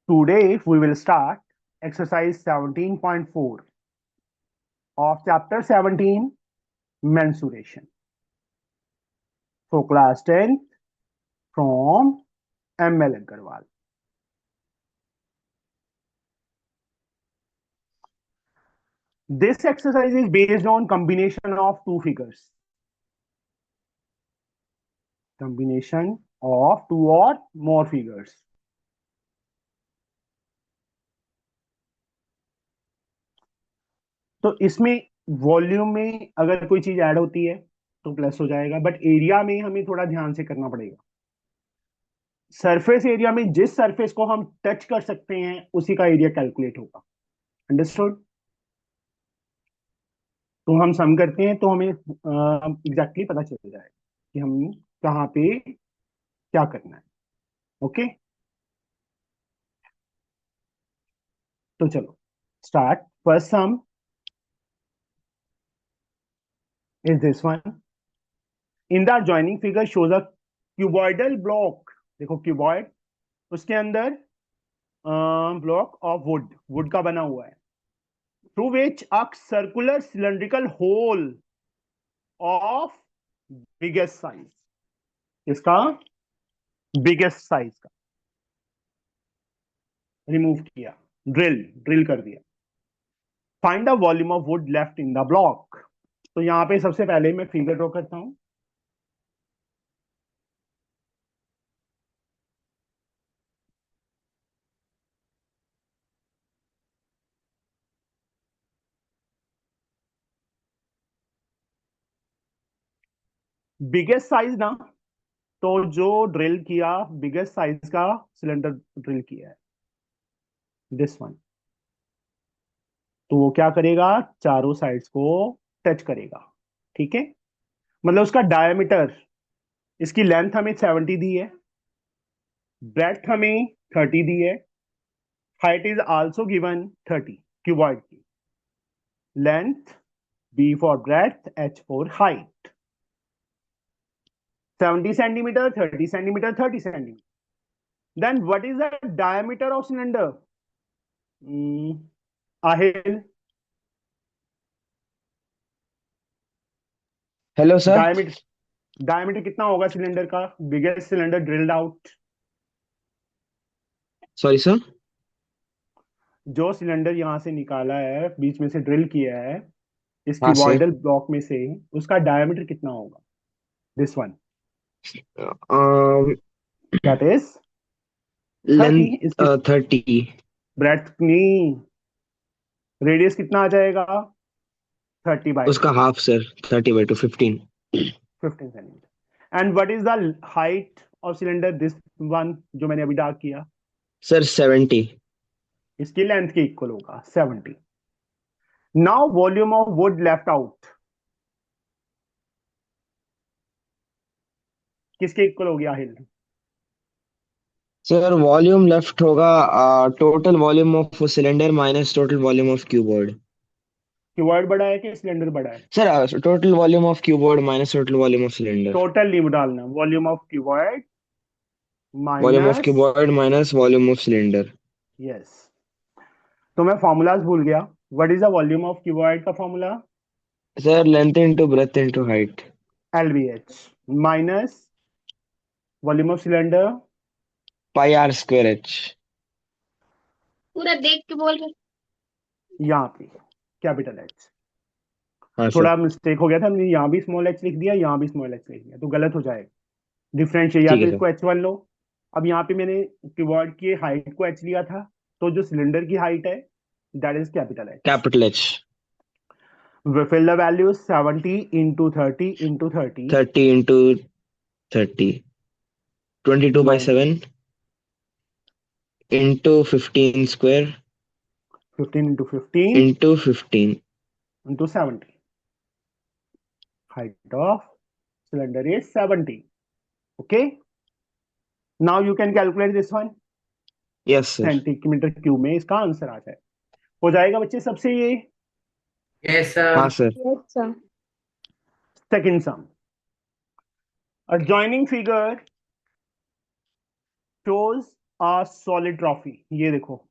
Today we will start exercise 17.4 of chapter 17, mensuration. For class 10th from ML Agarwal. This exercise is based on combination of two figures. Combination of two or more figures. तो इसमें volume में अगर कोई चीज add होती है तो plus हो जाएगा, बट एरिया में हमें थोड़ा ध्यान से करना पड़ेगा. सरफेस एरिया में जिस सरफेस को हम टच कर सकते हैं उसी का एरिया कैलकुलेट होगा. अंडरस्टूड. तो हम सम करते हैं तो हमें एग्जैक्टली पता चल जाएगा कि हम कहाँ पे क्या करना है. ओके, तो चलो start. First some is this one. In the joining figure shows a cuboidal block. देखो क्यूबॉइड, उसके अंदर ब्लॉक ऑफ वुड का बना हुआ है, through which a circular cylindrical whole of biggest size. इसका बिगेस्ट साइज का रिमूव किया, ड्रिल कर दिया. Find the volume of would left in the block. तो यहां पे सबसे पहले मैं फिगर ड्रॉ करता हूं. बिगेस्ट साइज ना, तो जो ड्रिल किया बिगेस्ट साइज का सिलेंडर ड्रिल किया है, दिस वन. तो वो क्या करेगा, चारों साइड्स को टच करेगा. ठीक है, मतलब उसका डायमीटर, इसकी लेंथ हमें 70 दी है, ब्रेड्थ हमें 30 दी है, height is also given 30 cuboid की. Length B for breadth, H for height. 70 centimetre, 30 centimetre, 30 centimetre. Then what is the diameter of cylinder? Ahil, hello sir. Diameter कितना होगा सिलेंडर का, biggest cylinder drilled out. Sorry sir. जो cylinder यहां से निकाला है, बीच में से ड्रिल किया है इस हाँ सर. क्यूबॉइडल ब्लॉक में से, उसका डायमीटर कितना होगा, this one. That is 30. Length इसकी 30. ब्रेड्थ नहीं, रेडियस कितना आ जाएगा, 30/2, उसका half sir. 30/2 15. 15 centimetre. And what is the height of cylinder, this one जो मैंने अभी डार्क किया, सर 70. इसकी लेंथ के इक्वल होगा 70. Now volume of would left out किसके इक्वल हो गया हिल. सर वॉल्यूम लेफ्ट होगा total volume of cylinder minus total volume of cuboid. Cuboid बड़ा है कि सिलेंडर बड़ा है. Sir total volume of cuboid minus total volume of cylinder. Total नहीं डालना, volume of cuboid volume of minus. Cuboid minus volume of cylinder. Yes. तो मैं formulas भूल गया. What is the volume of cuboid का formula, sir length into breadth into height. LVH minus volume of cylinder pi are square h. पूरा देख के बोल रहे. यहाँ पे कैपिटल H. हाँ सर. थोड़ा मिस्टेक हो गया था, हमने यहाँ भी स्मॉल h लिख दिया, यहाँ भी स्मॉल h लिख दिया, तो गलत हो जाएगा. डिफरेंशिएट, या ठीक तो है सर. इसको H1 लो. अब यहाँ पे मैंने कीबोर्ड की हाइट को H लिया था, तो जो सिलेंडर की हाइट है that is capital H. Capital H. Fill the value 70 into 30 into 30 30 into 30. 22/7 into 15 square 15 into 15 into 15. Into 70. Height of cylinder is 70. Okay. Now you can calculate this one. Yes sir. Centimetre cube में इसका answer आ जाए. हो जाएगा बच्चे सबसे ये. Yes sir. हाँ sir. Yes sir. Second sum. A joining figure shows a solid trophy, ये देखो,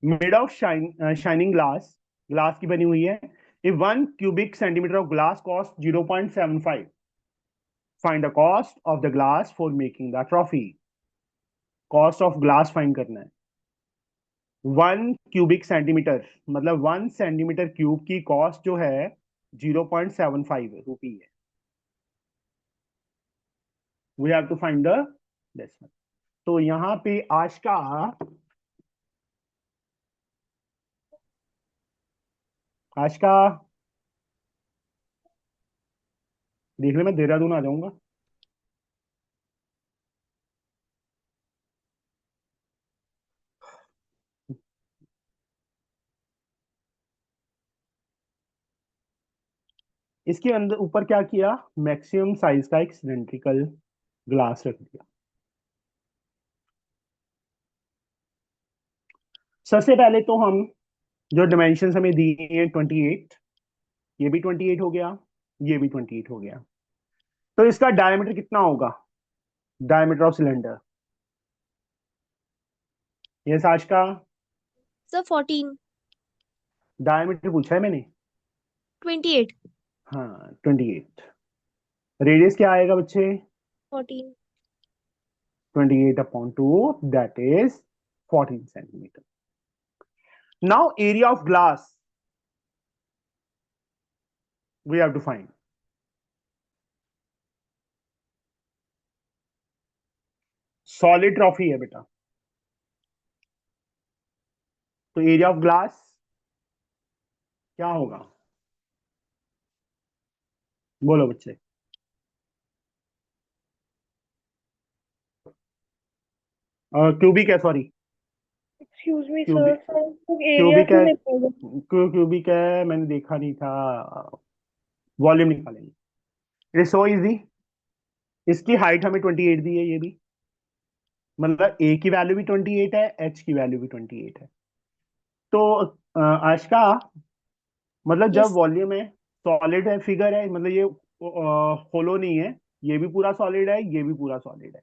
made of shining glass, glass की बनी हुई है। If 1 cubic centimeter of glass cost 0.75, find the cost of the glass for making the trophy. Cost of glass find करना है। 1 cubic centimeter मतलब 1 centimetre cube की कॉस्ट जो है 0.75 रुपी है। We have to find the decimal. तो यहाँ पे आज का देख ले, मैं देहरादून आ जाऊंगा। इसके अंदर ऊपर क्या किया, मैक्सिमम साइज का एक सिलेंड्रिकल ग्लास रख दिया। सबसे पहले तो हम जो डिमेंशन हमें दी है 28, ये भी 28 हो गया, ये भी 28 हो गया। तो इसका डायमीटर कितना होगा, डायमीटर ऑफ सिलेंडर। ये साज का सर 14, डायमीटर पूछा है मैंने। 28, हाँ 28। रेडियस क्या आएगा बच्चे, 14। 28/2, that is 14 centimetre. Now area of glass we have to find. Solid trophy है बेटा, तो एरिया ऑफ ग्लास क्या होगा, बोलो बच्चे। क्यूबिक है, sorry excuse me sir, cubic, area cubic क्यों है, निकालोगे? क्यूबिक है, मैंने देखा नहीं था। वॉल्यूम निकालेंगे, इट इज सो इजी। इसकी हाइट हमें 28 दी है, ये भी मतलब ए की वैल्यू भी 28 है, एच की वैल्यू भी 28 है। तो आज का मतलब जब यस। वॉल्यूम है, सॉलिड है, फिगर है, मतलब ये होलो नहीं है, ये भी पूरा सॉलिड है, ये भी पूरा सॉलिड है।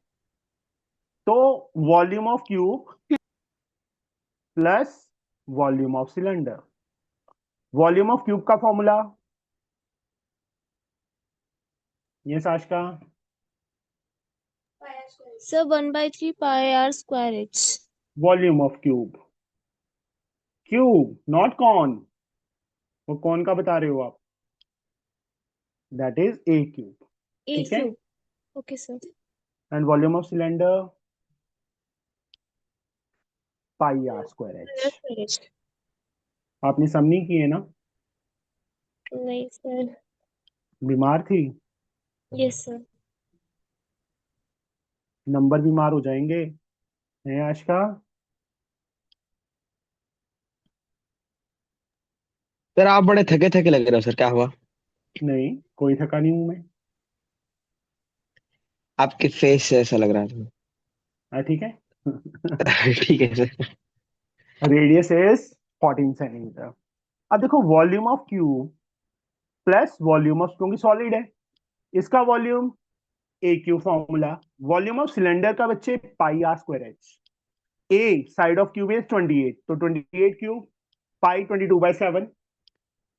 तो volume of cube plus volume of cylinder. Volume of cube का फॉर्मूला, ये साज का sir 1/3 pi are square h. Volume of cube, cube not cone, वो कौन का बता रहे हो आप, दैट इज ए क्यूब। ए ठीक है, cube. Okay sir. And volume of cylinder pi are square h. आपने सम नहीं किए ना, नहीं सर। बीमार थी, यस सर। नंबर बीमार हो जाएंगे, हैं आशका। सर आप बड़े थके थके लग रहे हो सर, क्या हुआ? नहीं, कोई थका नहीं हूं मैं। आपके फेस से ऐसा लग रहा हाँ ठीक है। था। ठीक है सर। Radius is 14 centimetre. अब देखो, volume of cube plus volume of, क्योंकि सॉलिड है, इसका volume a cube formula. Volume of cylinder का बच्चे pi are square H. A side of cube is 28, तो 28 क्यूब पाई 22/7।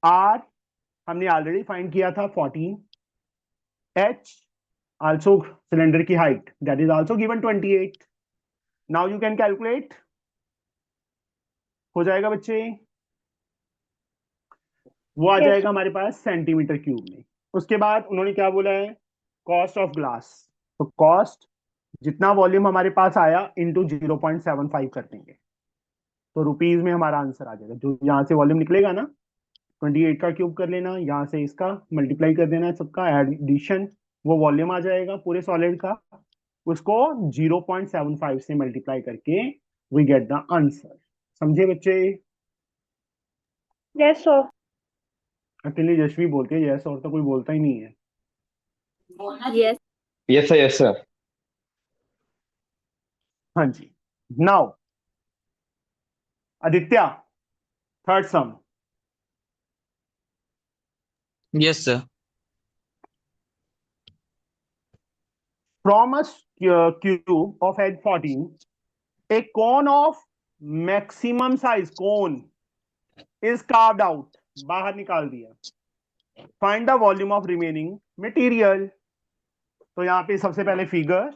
आर हमने ऑलरेडी फाइंड किया था 14। एच आल्सो सिलेंडर की height, that is also given 28। Now you can calculate, हो जाएगा बच्चे, वो आ यस जाएगा हमारे पास सेंटीमीटर क्यूब में। उसके बाद उन्होंने क्या बोला है, कॉस्ट ऑफ ग्लास। तो कॉस्ट जितना वॉल्यूम हमारे पास आया इंटू 0.75 कर देंगे, तो रुपीज में हमारा आंसर आ जाएगा। जो यहाँ से वॉल्यूम निकलेगा ना, 28 का क्यूब कर लेना, यहाँ से इसका मल्टीप्लाई कर देना, सबका एडिशन, वो वॉल्यूम आ जाएगा पूरे सॉलिड का। उसको 0.75 से मल्टीप्लाई करके वी गेट द आंसर। समझे बच्चे। Yes sir. अकेले यशवी बोलते हैं यस, और तो कोई बोलता ही नहीं है। Yes. Yes sir, yes sir. हाँ जी। Now Aditya, third sum. Yes sir. From a cube of edge 14, A cone of maximum size cone is carved out, बाहर निकाल दिया. Find the volume of remaining material. तो यहां पे सबसे पहले फिगर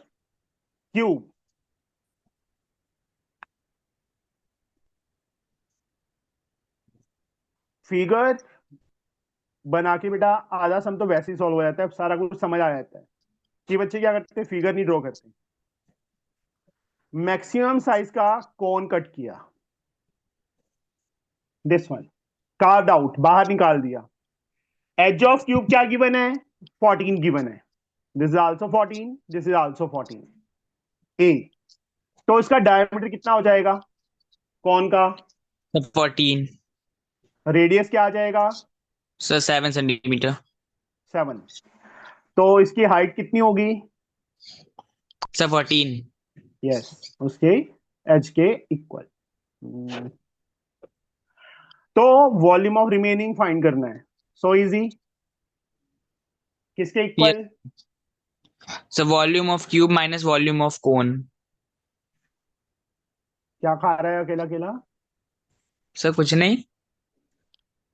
क्यूब, फिगर बना के बेटा आधा सम तो वैसे ही सॉल्व हो जाता है, सारा कुछ समझ आ जाता है कि बच्चे क्या करते हैं, फिगर नहीं ड्रॉ करते. मैक्सिमम साइज का कौन कट किया, दिस वन, कार्व्ड आउट, बाहर निकाल दिया. एज ऑफ क्यूब क्या गिवन है, 14 गिवन है. This is also 14, this is also 14. ए, तो इसका डायमीटर कितना हो जाएगा कौन का, सर 14. रेडियस क्या आ जाएगा, सर 7 सेंटीमीटर. 7. तो इसकी हाइट कितनी होगी, सर 14. यस, उसके एज के इक्वल. तो वॉल्यूम ऑफ रिमेनिंग फाइंड करना है, सो इजी. किसके equal, sir volume of cube minus volume of cone. क्या खा रहा है अकेला अकेला, सर कुछ नहीं.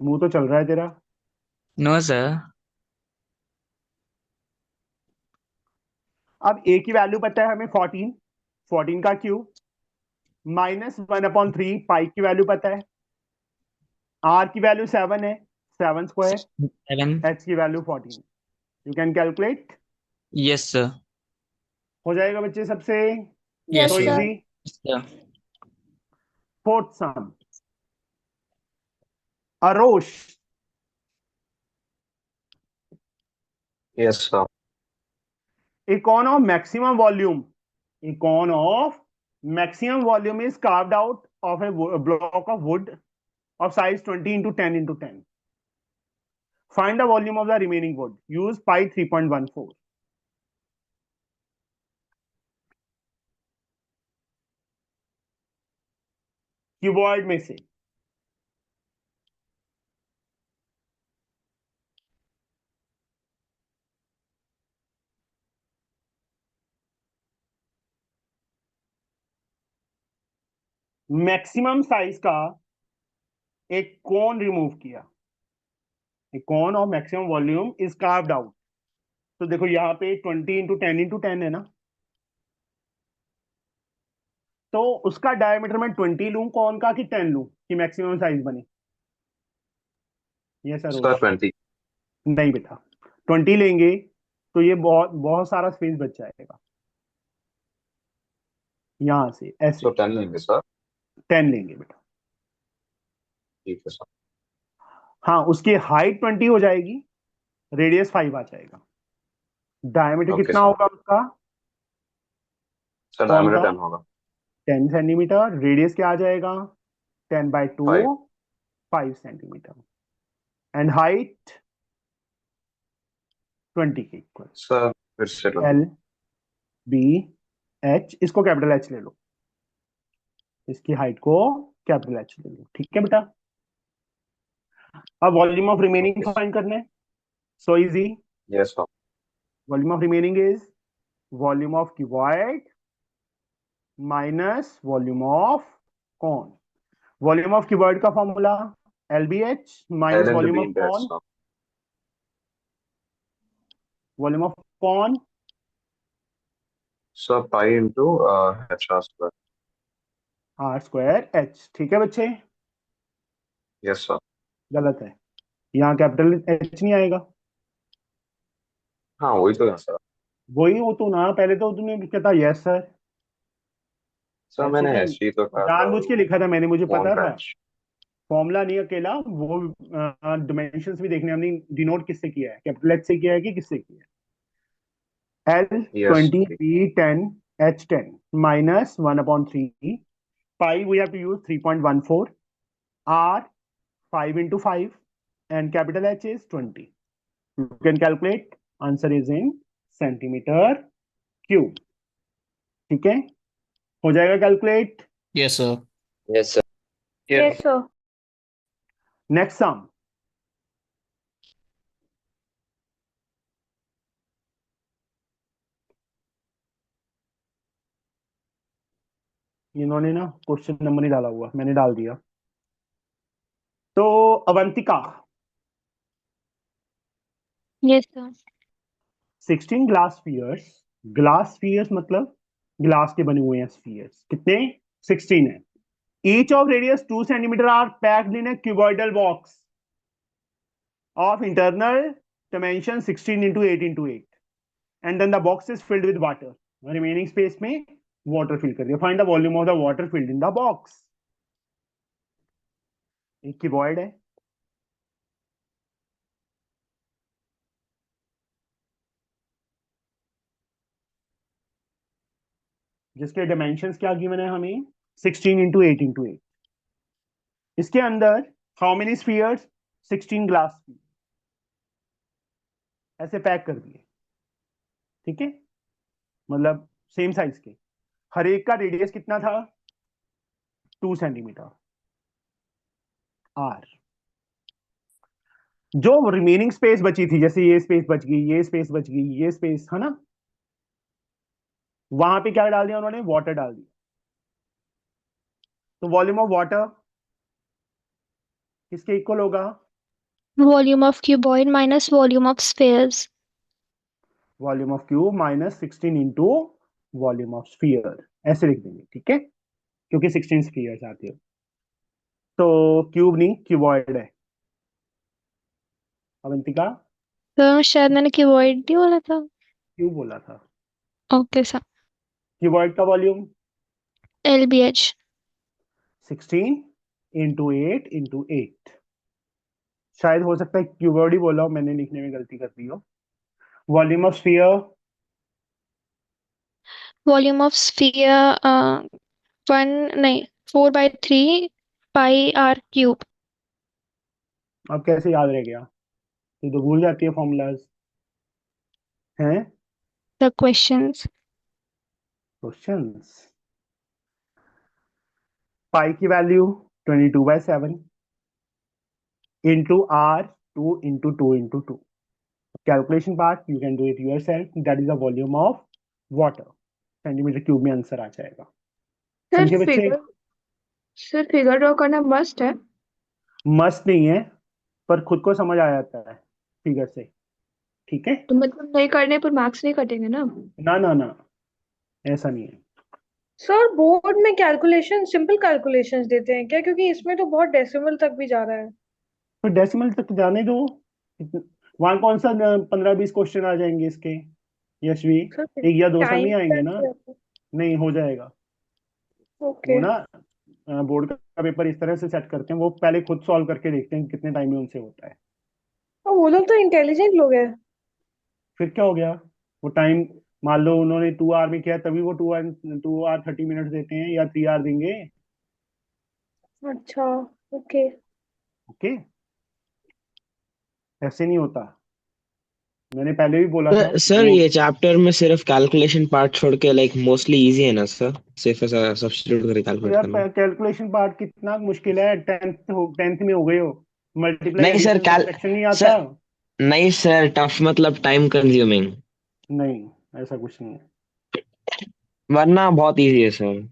मुंह तो चल रहा है तेरा. No sir. अब ए की वैल्यू पता है हमें 14, 14 का क्यूब माइनस 1/3, पाई की वैल्यू पता है, आर की वैल्यू 7 है, 7 स्क्वायर, 7. एच की value 14. You can calculate. Yes sir. हो जाएगा बच्चे सबसे, Yes, तो sir. Easy. Sir fourth sum, Arosh, Yes, sir. a cone of maximum volume, a cone of maximum volume is carved out of a block of wood of size 20 into 10 into 10. Find the volume of the remaining wood. Use pi 3.14. Cuboid में से maximum size का एक कोन remove किया. एक cone of maximum volume is carved out. तो देखो यहाँ पे 20 इंटू 10 इंटू 10 है ना, तो उसका डायमीटर मैं 20 लूं कौन का कि 10 लूं कि मैक्सिमम साइज बने. ये सर Sir, 20. नहीं बेटा, 20 लेंगे तो ये बहुत बहुत सारा स्पेस बच जाएगा. यहां से ऐसे So 10 लेंगे sir. 10 लेंगे बेटा. ठीक है sir. हाँ, उसकी हाइट 20 हो जाएगी, रेडियस 5 आ जाएगा. डायमीटर Okay कितना sir. होगा उसका, Sir, कौन diameter का, 10 होगा. 10 सेंटीमीटर. रेडियस क्या आ जाएगा, 10/2, 5. 5 सेंटीमीटर. एंड हाइट 20 के इक्वल. Sir, फिर से 20. एल बी एच, इसको कैपिटल एच ले लो, इसकी हाइट को कैपिटल एच ले लो. ठीक है बेटा. अब volume of remaining Okay. Find करना है, so easy. Yes sir. Volume of remaining is volume of cuboid minus volume of cone. Volume of cuboid का formula LBH minus L into volume B of into H cone, sir. Volume of cone Sir, pi into HR square. R square H. ठीक है बच्चे, Yes sir. गलत है, यहाँ capital H नहीं आएगा. हाँ वही तो है sir. वही हो तू ना, पहले तो तूने कहता यस सर. Sir, ऐसे मैंने क्या, H ही तो कहा था. जानबूझ के लिखा था मैंने, मुझे Cone पता का था. H. फॉर्मूला नहीं अकेला, वो डिमेंशंस भी देखने हमने, डिनोट किससे किया है, कैपिटल एच से किया है कि किससे किया है. L Yes. 20, B 10, H 10 minus 1/3. Pi we have to use 3.14. R 5 into 5 and capital H is 20. You can calculate. Answer is in centimeter cube. ठीक है, हो जाएगा calculate. Yes sir. Yes, sir. Yes, sir. Next sum, इन्होंने ना question number नहीं डाला हुआ, मैंने डाल दिया। तो Avantika, Yes, sir. 16 glass spheres, glass spheres मतलब ग्लास के बने हुए हैं स्फीयर्स, कितने? 16 है। Each of radius 2 centimetre are packed in a cuboidal box of internal dimension 16 into 8 into 8, and then the box is filled with water. Remaining space में water fill कर दिया। Find the volume of the water filled in the box. एक cuboid है, जिसके dimensions क्या given है हमें? 16 into 8 into 8। इसके अंदर how many spheres? 16 glass spheres ऐसे पैक कर दिए, ठीक है, मतलब सेम साइज के। हर एक का रेडियस कितना था? 2 सेंटीमीटर आर। जो रिमेनिंग स्पेस बची थी, जैसे ये स्पेस बच गई, ये स्पेस बच गई, ये स्पेस है ना, वहां पे क्या डाल दिया उन्होंने? वाटर डाल दिया। तो वॉल्यूम ऑफ वाटर किसके इक्वल होगा? Volume of cuboid minus volume of spheres. Volume of cube minus 16 into volume of sphere, ऐसे लिख देंगे, ठीक है, क्योंकि 16 स्फीयर्स आते हैं। तो क्यूब नहीं, क्यूबॉइड है। अवंतिका, तो शायद मैंने cuboid नहीं बोला था। क्यूब बोला था। Okay, sir. क्यूबॉइड का वॉल्यूम LBH. 16 into 8 into 8। शायद हो सकता है क्यूबॉइड ही बोला हो, मैंने लिखने में गलती कर दी हो। Volume of sphere Volume of sphere 4/3 pi r cube. अब कैसे याद रह गया? तो भूल जाती है फॉर्मूलाज हैं। The questions. क्वेश्चंस। पाई की value 22/7 into r 2 into 2 into 2। Calculation part you can do it yourself. That is the volume of water। Centimetre cube में आंसर आ जाएगा। सर समझे बच्चे? फिगर ड्रॉ करना मस्ट है। मस्त नहीं है, पर खुद को समझ आ जाता है फिगर से, ठीक है। तो मतलब नहीं करने पर मार्क्स नहीं कटेंगे ना? ना ना ना, ऐसा नहीं है। सर बोर्ड में कैलकुलेशन सिंपल कैलकुलेशंस देते हैं क्या? क्योंकि इसमें तो बहुत डेसिमल तक भी जा रहा है। तो डेसिमल तक जाने दो। वहां कौन सा 15-20 क्वेश्चन आ जाएंगे इसके? यशवी, सर एक या दो सर टाइम नहीं आएंगे ना? नहीं, हो जाएगा। ओके। वो ना बोर्ड का पेपर इस तरह से सेट करते हैं, वो पहले खुद सॉल्व करके देखते हैं कितने टाइम में उनसे होता है। वो लोग तो इंटेलिजेंट लोग हैं। फिर क्या हो गया? वो टाइम, मान लो उन्होंने 2 आवर में किया, तभी वो 2 आवर 30 मिनट देते हैं, या 3 आवर देंगे। अच्छा। ओके। ओके, ऐसे नहीं होता। मैंने पहले भी बोला था सर वो। ये चैप्टर में सिर्फ कैलकुलेशन पार्ट छोड़ के लाइक मोस्टली इजी है ना सर? सिर्फ ऐसा सब्स्टिट्यूट करके तो कैलकुलेट करना। यार कैलकुलेशन पार्ट कितना मुश्किल है? 10th में हो गए हो, मल्टीप्लाई नहीं सर, एडिशन कैल सब्ट्रैक्शन नहीं आता? सर नहीं सर, टफ मतलब टाइम कंज्यूमिंग, नहीं, ऐसा कुछ नहीं है। वरना बहुत इजी है सर।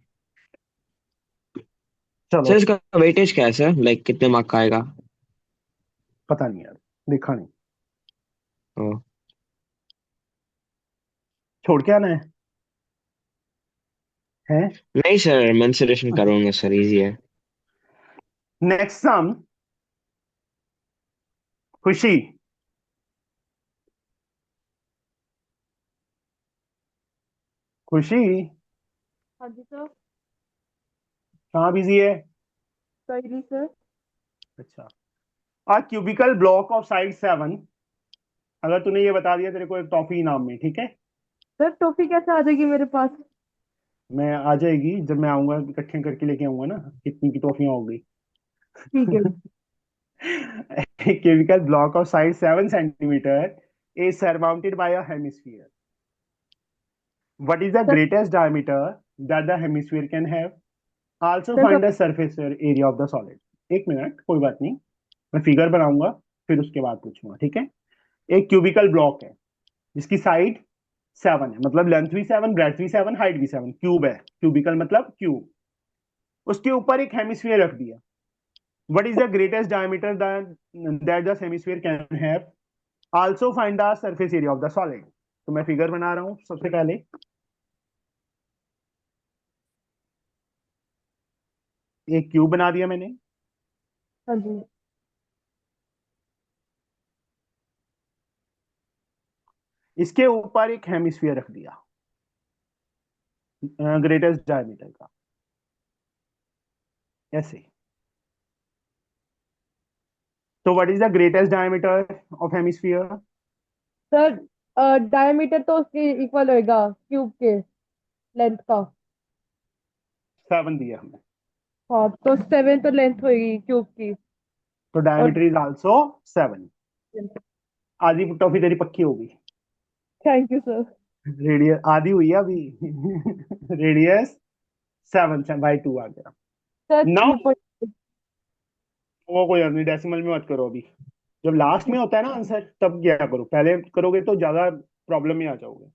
चलो, सर इसका वेटेज क्या है सर, लाइक कितने मार्क का आएगा? पता नहीं यार, देखा नहीं। ओ, छोड़ के आना है? नहीं सर, मेंसुरेशन करूंगा सर, इजी है। Next sum. खुशी, खुशी हाँ जी सर। कहाँ बिजी है? सही सर। अच्छा, आ क्यूबिकल ब्लॉक ऑफ साइड 7। अगर तूने ये बता दिया तेरे को एक टॉफी इनाम में, ठीक है। सर टॉफी कैसे आ जाएगी मेरे पास? मैं आ जाएगी जब मैं आऊंगा, इकट्ठे करके लेके आऊंगा ना, कितनी की टॉफियां हो गई। ठीक है। cubical block of size 7 centimeter is surmounted by a hemisphere. What is the sir greatest diameter that the hemisphere can have? Also sir find the surface area of the solid. एक मिनट, कोई बात नहीं, मैं figure बनाऊंगा फिर उसके बाद पूछूंगा, ठीक है। एक क्यूबिकल ब्लॉक है जिसकी साइड 7 है, मतलब लेंथ भी 7, ब्रेड्थ भी 7, हाइट भी 7, क्यूब है। क्यूबिकल मतलब क्यूब, उसके ऊपर एक हेमिस्फीयर रख दिया. What is the greatest diameter that the hemisphere can have? Also find the surface area of the solid. तो मैं फिगर बना रहा हूं सबसे पहले. एक क्यूब बना दिया मैंने. हाँ जी इसके ऊपर एक हेमिस्फीयर रख दिया ग्रेटेस्ट डायमीटर का, ऐसे. तो what is the greatest diameter of hemisphere? Sir diameter तो उसके इक्वल होएगा क्यूब के लेंथ का. 7 दिया हमने. हाँ तो 7 तो लेंथ होएगी क्यूब की. तो और डायमीटर इज आल्सो 7. आधी टॉफी तेरी पक्की होगी. Thank you sir. रेडियस आधी हुई है अभी. रेडियस 7/2 आ गया. Sir now 3.6. वो कोई नहीं, डेसिमल में मत करो अभी. जब लास्ट में होता है ना आंसर तब क्या करो, पहले करोगे तो ज्यादा प्रॉब्लम में आ जाओगे.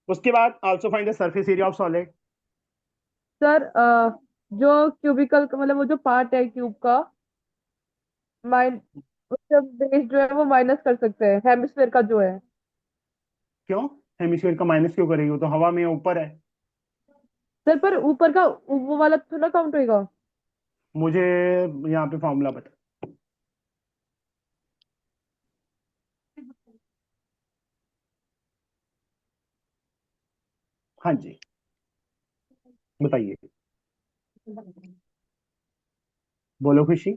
उसके बाद also find the surface area of solid. Sir जो क्यूबिकल का मतलब वो जो पार्ट है क्यूब का माइन उसका बेस जो है वो माइनस कर सकते हैं हेमिस्फेयर का जो है. क्यों हेमिस्फीयर का माइनस क्यों करेगी? वो तो हवा में ऊपर है. सर पर ऊपर का वो वाला थोड़ा काउंट होएगा. मुझे यहाँ पे फॉर्मूला बता. हाँ जी बताइए, बोलो खुशी.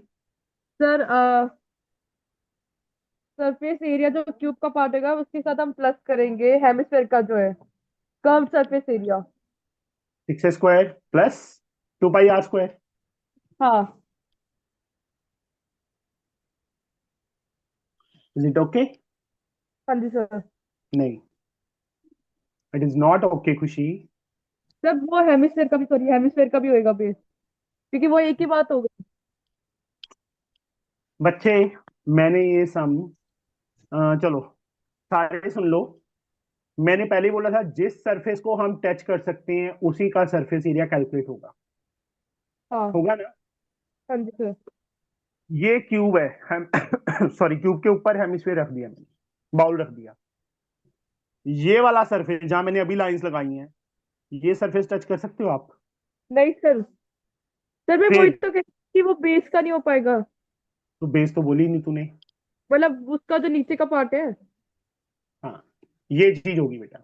सर सरफेस एरिया जो क्यूब का पार्ट होगा उसके साथ हम प्लस करेंगे हेमिस्फेयर का जो है curve surface area. 6² plus 2πr². हाँ इज इट ओके? हाँ जी सर. नहीं, इट इज नॉट ओके खुशी. सर वो हेमिस्फेयर का भी सॉरी हेमिस्फेयर का भी होएगा बेस क्योंकि वो एक ही बात हो गई. बच्चे मैंने ये सम चलो सारे सुन लो. मैंने पहले ही बोला था जिस सरफेस को हम टच कर सकते हैं उसी का सरफेस एरिया कैलकुलेट होगा. हाँ होगा ना? हाँ जी सर. ये क्यूब है. सॉरी क्यूब के ऊपर हेमिस्फीयर रख दिया मैंने, बाउल रख दिया. ये वाला सरफेस जहां मैंने अभी लाइंस लगाई हैं, ये सरफेस टच कर सकते हो आप? नहीं सर. सर मैं वही फिर तो कह रही थी कि वो बेस का नहीं हो पाएगा. तो बेस तो बोली नहीं तूने. मतलब उसका जो नीचे का पार्ट है. हाँ ये चीज होगी बेटा.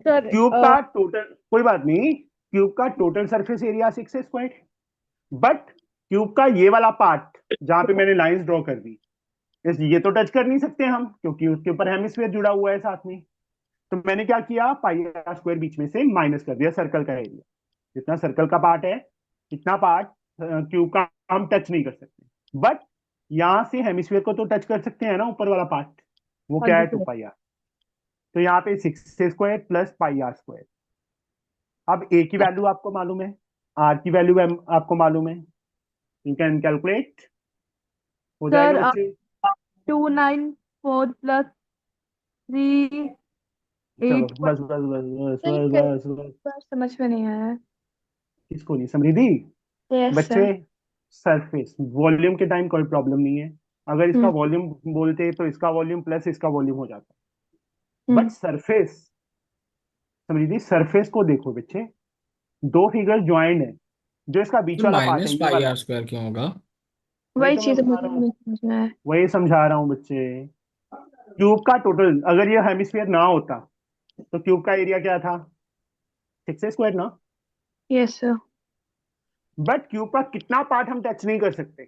सर क्यूब का टोटल कोई बात नहीं, क्यूब का total surface area 6² but cube का ये वाला पार्ट जहां पे मैंने लाइंस ड्रॉ कर दी, ये तो टच कर नहीं सकते हम क्योंकि उसके ऊपर हेमिस्फीयर जुड़ा हुआ है साथ में. तो मैंने क्या किया, πr² बीच में से माइनस कर दिया सर्कल का एरिया. जितना सर्कल का पार्ट है इतना पार्ट क्यूब का हम टच नहीं कर सकते. बट यहां से हेमिस्फीयर को तो टच कर सकते हैं ना, ऊपर वाला पार्ट. वो हाँ क्या जी है सर. 2πr. तो यहाँ पे 6² प्लस πr². अब ए की वैल्यू आपको मालूम है, आर की वैल्यू आपको मालूम है. You can calculate. हो जाएगा सर बच्चे? 294 प्लस 3 चलो 8. बस बस बस बस सर बस बस बस. बार समझ में नहीं आया. किसको नहीं समृद्धि? यस बच्चे सर. सरफेस वॉल्यूम के टाइम कोई प्रॉब्लम नहीं है. अगर इसका हम्म. वॉल्यूम बोलते तो इसका वॉल्यूम प्लस इसका वॉल्यूम हो जाता. But hmm. Surface, Samriddhi surface को देखो बच्चे, दो फिगर ज्वाइंट है. जो इसका बीच तो वाला पार्ट है माइनस ये पाई वाला, आर स्क्वायर क्यों होगा? वही वही तो मैं चीज बता मुझे रहा हूँ, नहीं समझ में आया. वही समझा रहा हूँ बच्चे. क्यूब का टोटल अगर ये हेमिस्फीयर ना होता तो क्यूब का एरिया क्या था? 6² ना. Yes sir. बट क्यूब का कितना पार्ट हम टच नहीं कर सकते?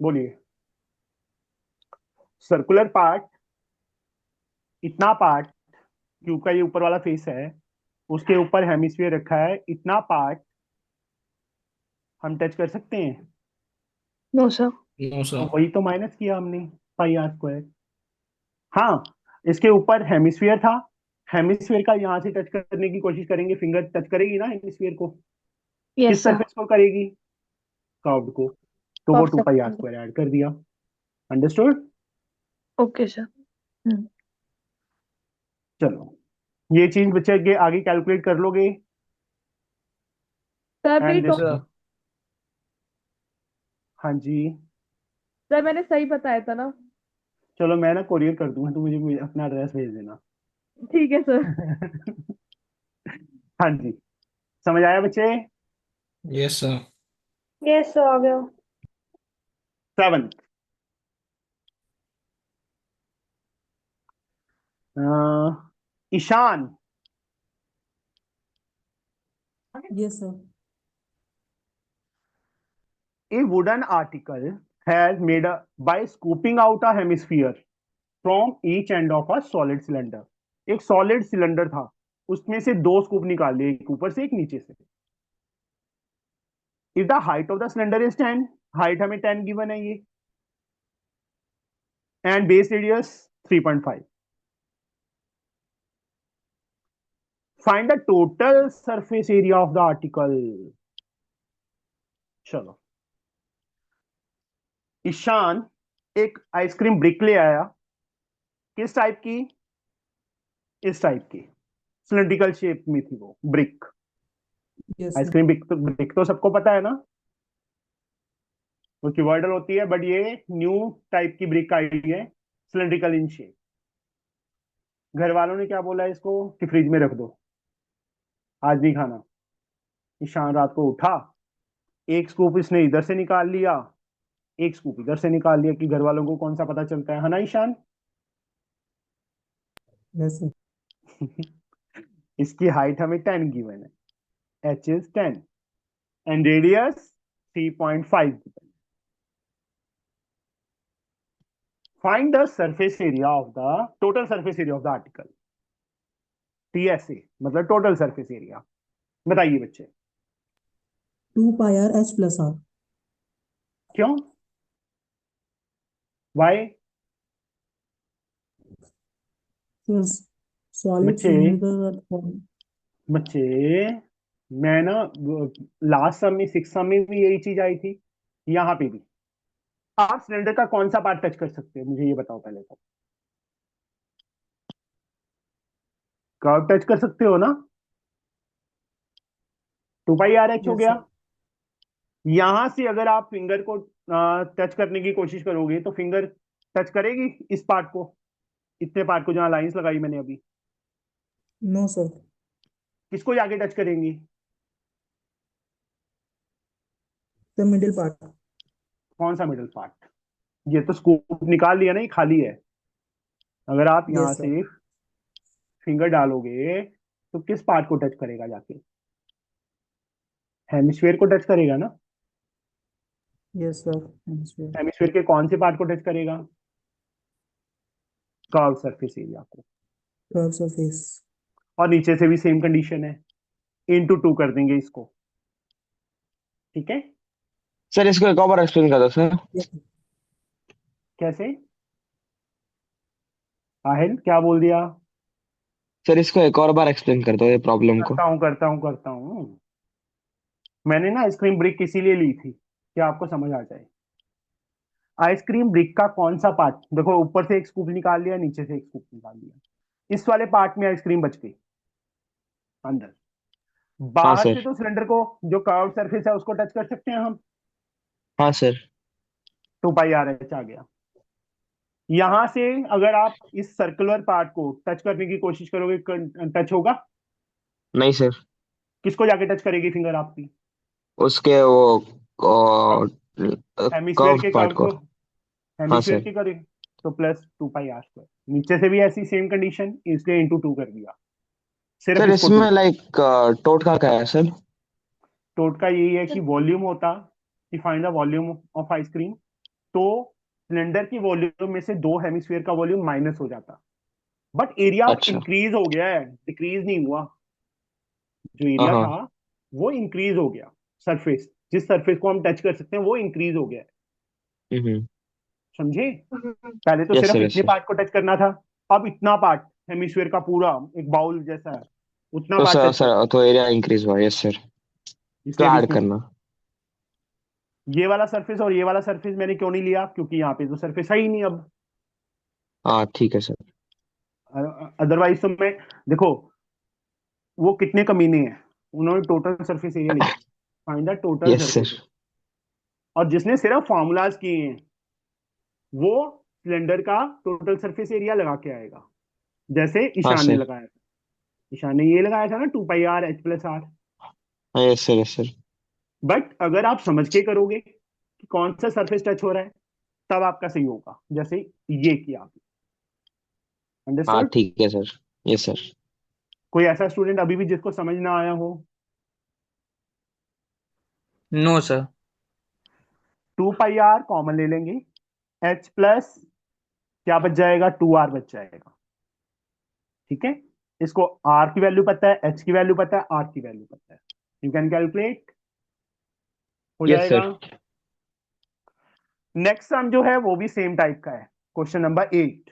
बोलिए. सर्कुलर पार्ट, इतना पार्ट क्यूब का ये ऊपर वाला फेस है, उसके ऊपर हेमिस्फीयर रखा है, इतना पार्ट हम टच कर सकते हैं? No sir. नो तो सर. वही तो माइनस किया हमने, πr². हाँ इसके ऊपर हेमिस्फीयर था. हेमिस्फीयर का यहां से टच करने की कोशिश करेंगे, फिंगर टच करेगी ना हेमिस्फीयर को. यस किस सर. सरफेस को करेगी? कर्व्ड को. तो वो कब सर? 2πr² ऐड कर दिया. अंडरस्टूड? Okay sir. हम्म. चलो ये चीज बच्चे के आगे कैलकुलेट कर लोगे। सर मेरी एंड टोटल, हाँ जी, सर मैंने सही बताया था ना? चलो मैं ना कोरियर कर दूंगा, तो मुझे अपना एड्रेस भेज देना। ठीक है सर। हाँ जी, समझ आया बच्चे। Yes sir. यस आ गया। 7, Ishan, Yes, sir. a wooden article has made by scooping out a hemisphere from each end of a solid cylinder। एक सॉलिड सिलेंडर था, उसमें से दो स्कूप निकाल लिए, एक ऊपर से एक नीचे से। If the height of the cylinder is 10, height हमें 10 गिवन है ये, and base radius 3.5। Find the total surface area of the article. चलो, ईशान एक आइसक्रीम ब्रिक ले आया। किस टाइप की? इस टाइप की, सिलेंड्रिकल शेप में थी वो brick. Yes, sir. Ice cream brick तो सबको पता है ना, वो क्यूबॉइडल होती है, बट ये न्यू टाइप की ब्रिक आई है, सिलेंड्रिकल इन शेप। घर वालों ने क्या बोला इसको कि फ्रिज में रख दो, आज नहीं खाना। ईशान रात को उठा, एक स्कूप इसने इधर से निकाल लिया, एक स्कूप इधर से निकाल लिया, कि घर वालों को कौन सा पता चलता है ना ईशान? Yes, sir. इसकी हाइट हमें 10 गिवन है, H is 10 and radius 3.5। Find the surface area of the total surface area of the article. TSA मतलब टोटल सरफेस एरिया। बताइए बच्चे। 2 pi r h plus r. क्यों? वाई? So, solid बच्चे cylindrical form. बच्चे मैं ना last सम में 6 सम में भी यही चीज आई थी, यहाँ पे भी। आप सिलेंडर का कौन सा पार्ट टच कर सकते हो, मुझे ये बताओ पहले तो। कर्व टच कर सकते हो ना? 2πRh हो Yes, गया। sir. यहां से अगर आप फिंगर को टच करने की कोशिश करोगे तो फिंगर टच करेगी इस पार्ट को, इतने पार्ट को जहां लाइंस लगाई मैंने अभी। No, sir. किसको जाके टच करेंगी? The middle part. कौन सा मिडिल पार्ट? ये तो स्कूप निकाल लिया ना, ये खाली है। अगर आप यहां Yes, sir. से फिंगर डालोगे तो किस पार्ट को टच करेगा जाके? हेमिस्फीयर को टच करेगा ना। Yes, sir. Hemisphere. हेमिस्फीयर के कौन से पार्ट को टच करेगा? कर्व सरफेस एरिया को। Curve surface. और नीचे से भी सेम कंडीशन है, इनटू 2 कर देंगे इसको। ठीक है, सर इसको एक और बार एक्सप्लेन कर दो सर। Yes, sir. कैसे? आहिल क्या बोल दिया? सर इसको एक और बार एक्सप्लेन कर दो ये प्रॉब्लम को। करता हूं। मैंने ना आइसक्रीम ब्रिक इसीलिए ली थी कि आपको समझ आ जाए। आइसक्रीम ब्रिक का कौन सा पार्ट, देखो ऊपर से एक स्कूप निकाल लिया, नीचे से एक स्कूप निकाल लिया, इस वाले पार्ट में आइसक्रीम बच गई अंदर। हाँ बाहर से सर। तो सिलेंडर को जो कर्व सरफेस है उसको टच कर सकते हैं हम, हाँ सर। 2πRh आ गया। यहां से अगर आप इस सर्कुलर पार्ट को टच करने की कोशिश करोगे, टच होगा? नहीं सर। किसको जाके टच करेगी फिंगर आपकी? उसके वो हेमिस्फेयर कर्व के पार्ट कर्व को। को, हाँ हेमिस्फेयर सर। के करेगी तो प्लस 2πr²। नीचे से भी ऐसी सेम कंडीशन, इसलिए इंटू 2 कर दिया, सिर्फ सर इसको 2। इसमें लाइक टोटका क्या है सर? टोटका यही है कि वॉल्यूम होता, कि find the volume of ice cream, तो सिलेंडर की वॉल्यूम में से दो हेमिस्फीयर का वॉल्यूम माइनस हो जाता, बट एरिया अच्छा। इंक्रीज हो गया है, डिक्रीज नहीं हुआ। जो हाँ एरिया हाँ। था वो इंक्रीज हो गया, सरफेस, जिस सरफेस को हम टच कर सकते हैं वो इंक्रीज हो गया है। हम्म। समझे? पहले तो यस सिर्फ सर, यस इतने सर। पार्ट को टच करना था, अब इतना पार्ट, हेमिस्फीयर का पूरा एक बाउल जैसा है, उतना तो पार्ट सर टच कर, तो एरिया इंक्रीज हुआ, यस सर। तो इसलिए अब ऐड इसमें करना। ये वाला सरफेस और ये वाला सरफेस मैंने क्यों नहीं लिया, क्योंकि यहाँ पे तो सरफेस है ही नहीं अब। हाँ ठीक है सर। अदरवाइज तो मैं, देखो वो कितने कमीने हैं, उन्होंने टोटल सरफेस एरिया लिखा, find the total yes surface. Sir. और जिसने सिर्फ फॉर्मूलाज किए हैं वो सिलेंडर का टोटल सरफेस एरिया लगा के आएगा, जैसे हाँ ईशान ने सर। लगाया था। ईशान ने ये लगाया था ना 2 πr h+r। हाँ yes sir, yes sir. But अगर आप समझ के करोगे कि कौन सा सरफेस टच हो रहा है तब आपका सही होगा, जैसे ये किया आपने। हाँ अंडरस्टूड? ठीक है सर। Yes sir. कोई ऐसा स्टूडेंट अभी भी जिसको समझ ना आया हो? No sir. 2 πr कॉमन ले लेंगे, h प्लस क्या बच जाएगा, 2r बच जाएगा। ठीक है, इसको r की वैल्यू पता है, h की वैल्यू पता है, r की वैल्यू पता है, यू कैन कैलकुलेट, हो यस जाएगा। सर। नेक्स्ट सम जो है वो भी सेम टाइप का है, question number 8।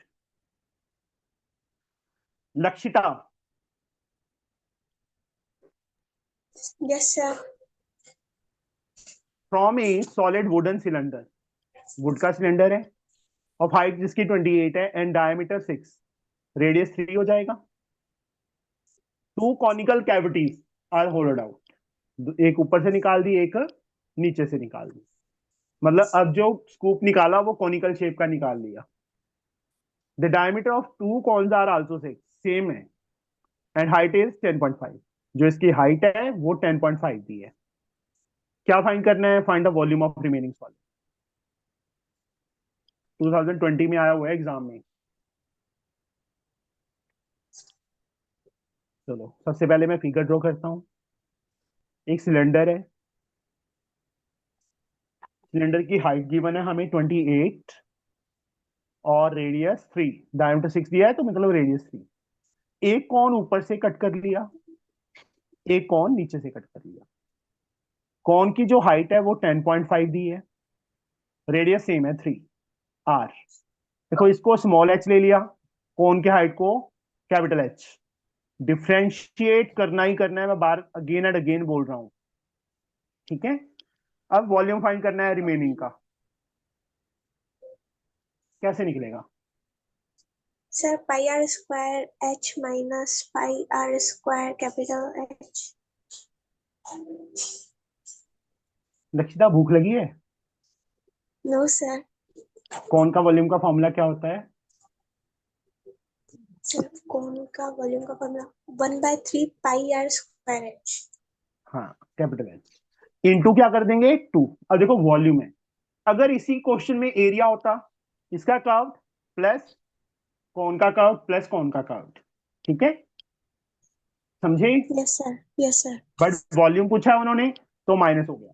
Lakshita, Yes, sir. From A solid wooden cylinder, would का सिलेंडर है, ऑफ हाइट जिसकी 28 है एंड डायमीटर 6, रेडियस 3 हो जाएगा। 2 conical cavities are hollowed out, एक ऊपर से निकाल दी, एक नीचे से निकाल दी, मतलब अब जो स्कूप निकाला वो कॉनिकल शेप का निकाल लिया। The diameter of 2 cones are also 6, same है, एंड हाइट इज 10.5, जो इसकी हाइट है वो 10.5 दी है। क्या फाइंड करना है, find the volume of remaining solid. 2020 में आया हुआ है एग्जाम में। चलो सबसे पहले मैं फिगर ड्रॉ करता हूं। एक सिलेंडर है, सिलेंडर की हाइट गिवन है हमें 28 और रेडियस 3, डायमीटर 6 दिया है तो मतलब रेडियस 3। एक कौन ऊपर से कट कर लिया, एक कौन नीचे से कट कर लिया। कौन की जो हाइट है वो 10.5 दी है, रेडियस सेम है 3 r। देखो इसको स्मॉल h ले लिया, कौन के हाइट को कैपिटल H। डिफ्रेंशिएट करना ही करना है, मैं बार अगेन एंड अगेन बोल रहा हूं। ठीक है, अब वॉल्यूम फाइंड करना है रिमेनिंग का, कैसे निकलेगा? Sir, pi r square h minus pi r square capital H. Lakshita भूख लगी है? No, sir. कौन का वॉल्यूम का फॉर्मूला क्या होता है? Sir, कौन का वॉल्यूम का formula 1/3 pi r square h. हाँ, कैपिटल H इनटू क्या कर देंगे 2। अब देखो वॉल्यूम है, अगर इसी क्वेश्चन में एरिया होता, इसका कर्व प्लस कौन का कर्व प्लस कौन का कर्व। ठीक है, समझे? Yes, sir. Yes, sir. But volume पूछा है उन्होंने तो माइनस हो गया।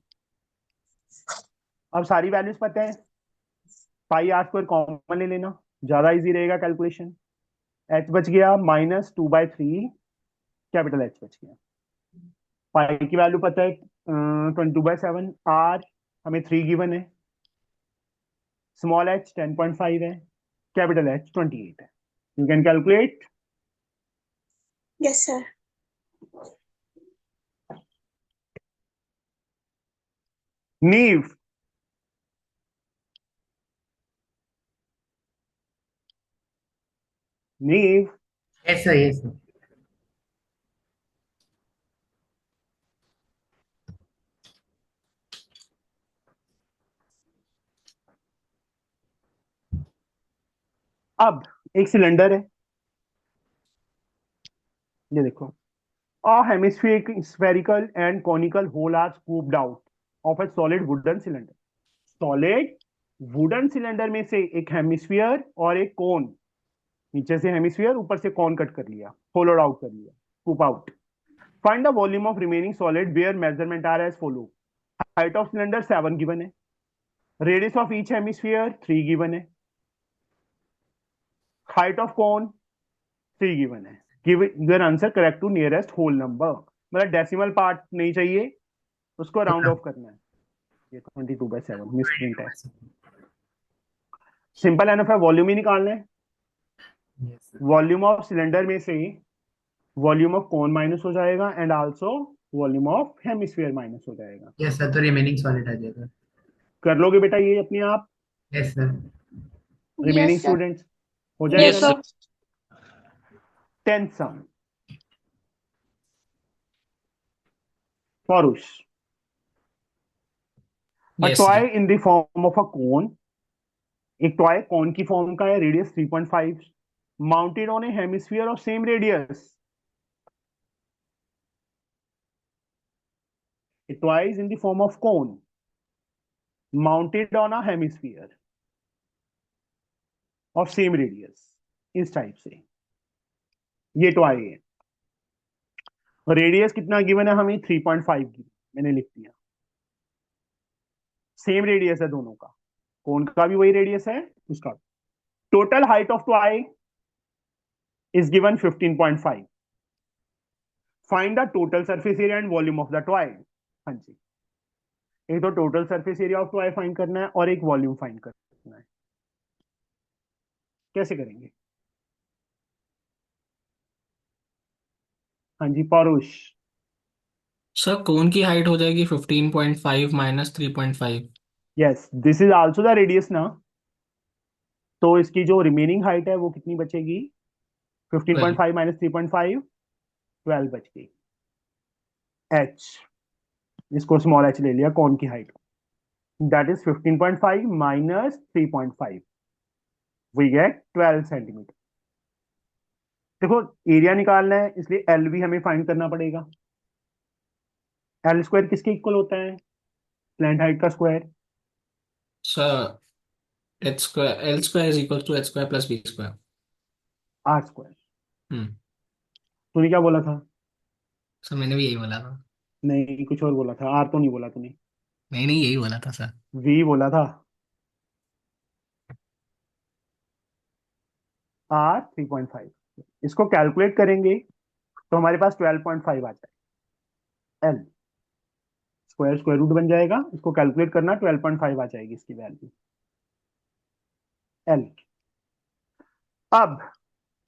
अब सारी वैल्यूज पता है, पाई आर स्क्वायर कॉमन ले लेना, ज्यादा इजी रहेगा कैलकुलेशन। h बच गया -2/3, कैपिटल H बच गया। पाई की वैल्यू पता है 22/7, r हमें 3 गिवन है, स्मॉल h 10.5 है, कैपिटल H 28 है। You can calculate. Yes, sir. नीव, नीव, Yes, sir. Yes, sir. अब एक सिलेंडर है, ये देखो, a hemispherical spherical and conical hole are scooped out of a solid wooden cylinder। Solid wooden cylinder में से एक हेमिस्फीयर और एक कोन, नीचे से हेमिस्फीयर ऊपर से कोन कट कर लिया, होलोड आउट कर लिया, scoop out. Find the volume of remaining solid where measurement are as follow. Height of cylinder 7 given है, radius of each hemisphere 3 given है, हाइट ऑफ कोन 3 गिवन है। Give your answer correct to nearest whole number, मतलब decimal part नहीं चाहिए, उसको round of करना है। ये 22/7 मिसप्रिंट है, सिंपल एनफ है, वॉल्यूम ही निकालना है। Yes, sir. Volume of cylinder में से वॉल्यूम ऑफ कोन माइनस हो जाएगा and also volume of hemisphere minus हो जाएगा। Yes, sir. तो remaining solid आ जाएगा. कर लोगे बेटा ये अपने आप, Yes, sir. Remaining Yes, sir. Students, हो Yes, जाएगा sir. ना? 10th सम, पौरुष, a Yes, toy sir. in the form of a cone, एक टॉय कॉन की फॉर्म का है, radius 3.5, mounted on A hemisphere of same radius. A toy is in the form of cone mounted on a hemisphere of same radius. इस type से ये toy है. Radius कितना given है हमें? 3.5 गिवन, मैंने लिख दिया. सेम रेडियस है दोनों का, कौन का भी वही रेडियस है उसका. Total height of toy is given 15.5. Find the total surface area and volume of the toy. हाँ जी, एक तो total surface area of toy find करना है और एक वॉल्यूम फाइंड करना है. कैसे करेंगे? हाँ जी पौरुष. सर कोन की हाइट हो जाएगी 15.5 minus 3.5. Yes, this is also the radius ना, तो इसकी जो रिमेनिंग हाइट है वो कितनी बचेगी? 15.5 माइनस 3.5, 12 बच गई. एच, इसको स्मॉल एच ले लिया कौन की height, that is 15.5 minus 3.5, we get 12 centimetre. देखो एरिया निकालना है इसलिए एल भी हमें फाइंड करना पड़ेगा. एल स्क्वायर किसके इक्वल होता है? स्लैंट हाइट का square. Sir H square L square is equal to H square plus B square. R square. Hmm. तूने क्या बोला था? सर मैंने भी यही बोला था. नहीं, कुछ और बोला था. आर तो नहीं बोला तूने. नहीं नहीं यही बोला था सर. वी बोला था. आर 3.5. इसको कैलकुलेट करेंगे तो हमारे पास 12.5 आ जाए. एल स्क्वायर स्क्वायर रूट बन जाएगा, इसको कैलकुलेट करना, 12.5 आ जाएगी इसकी वैल्यू एल. अब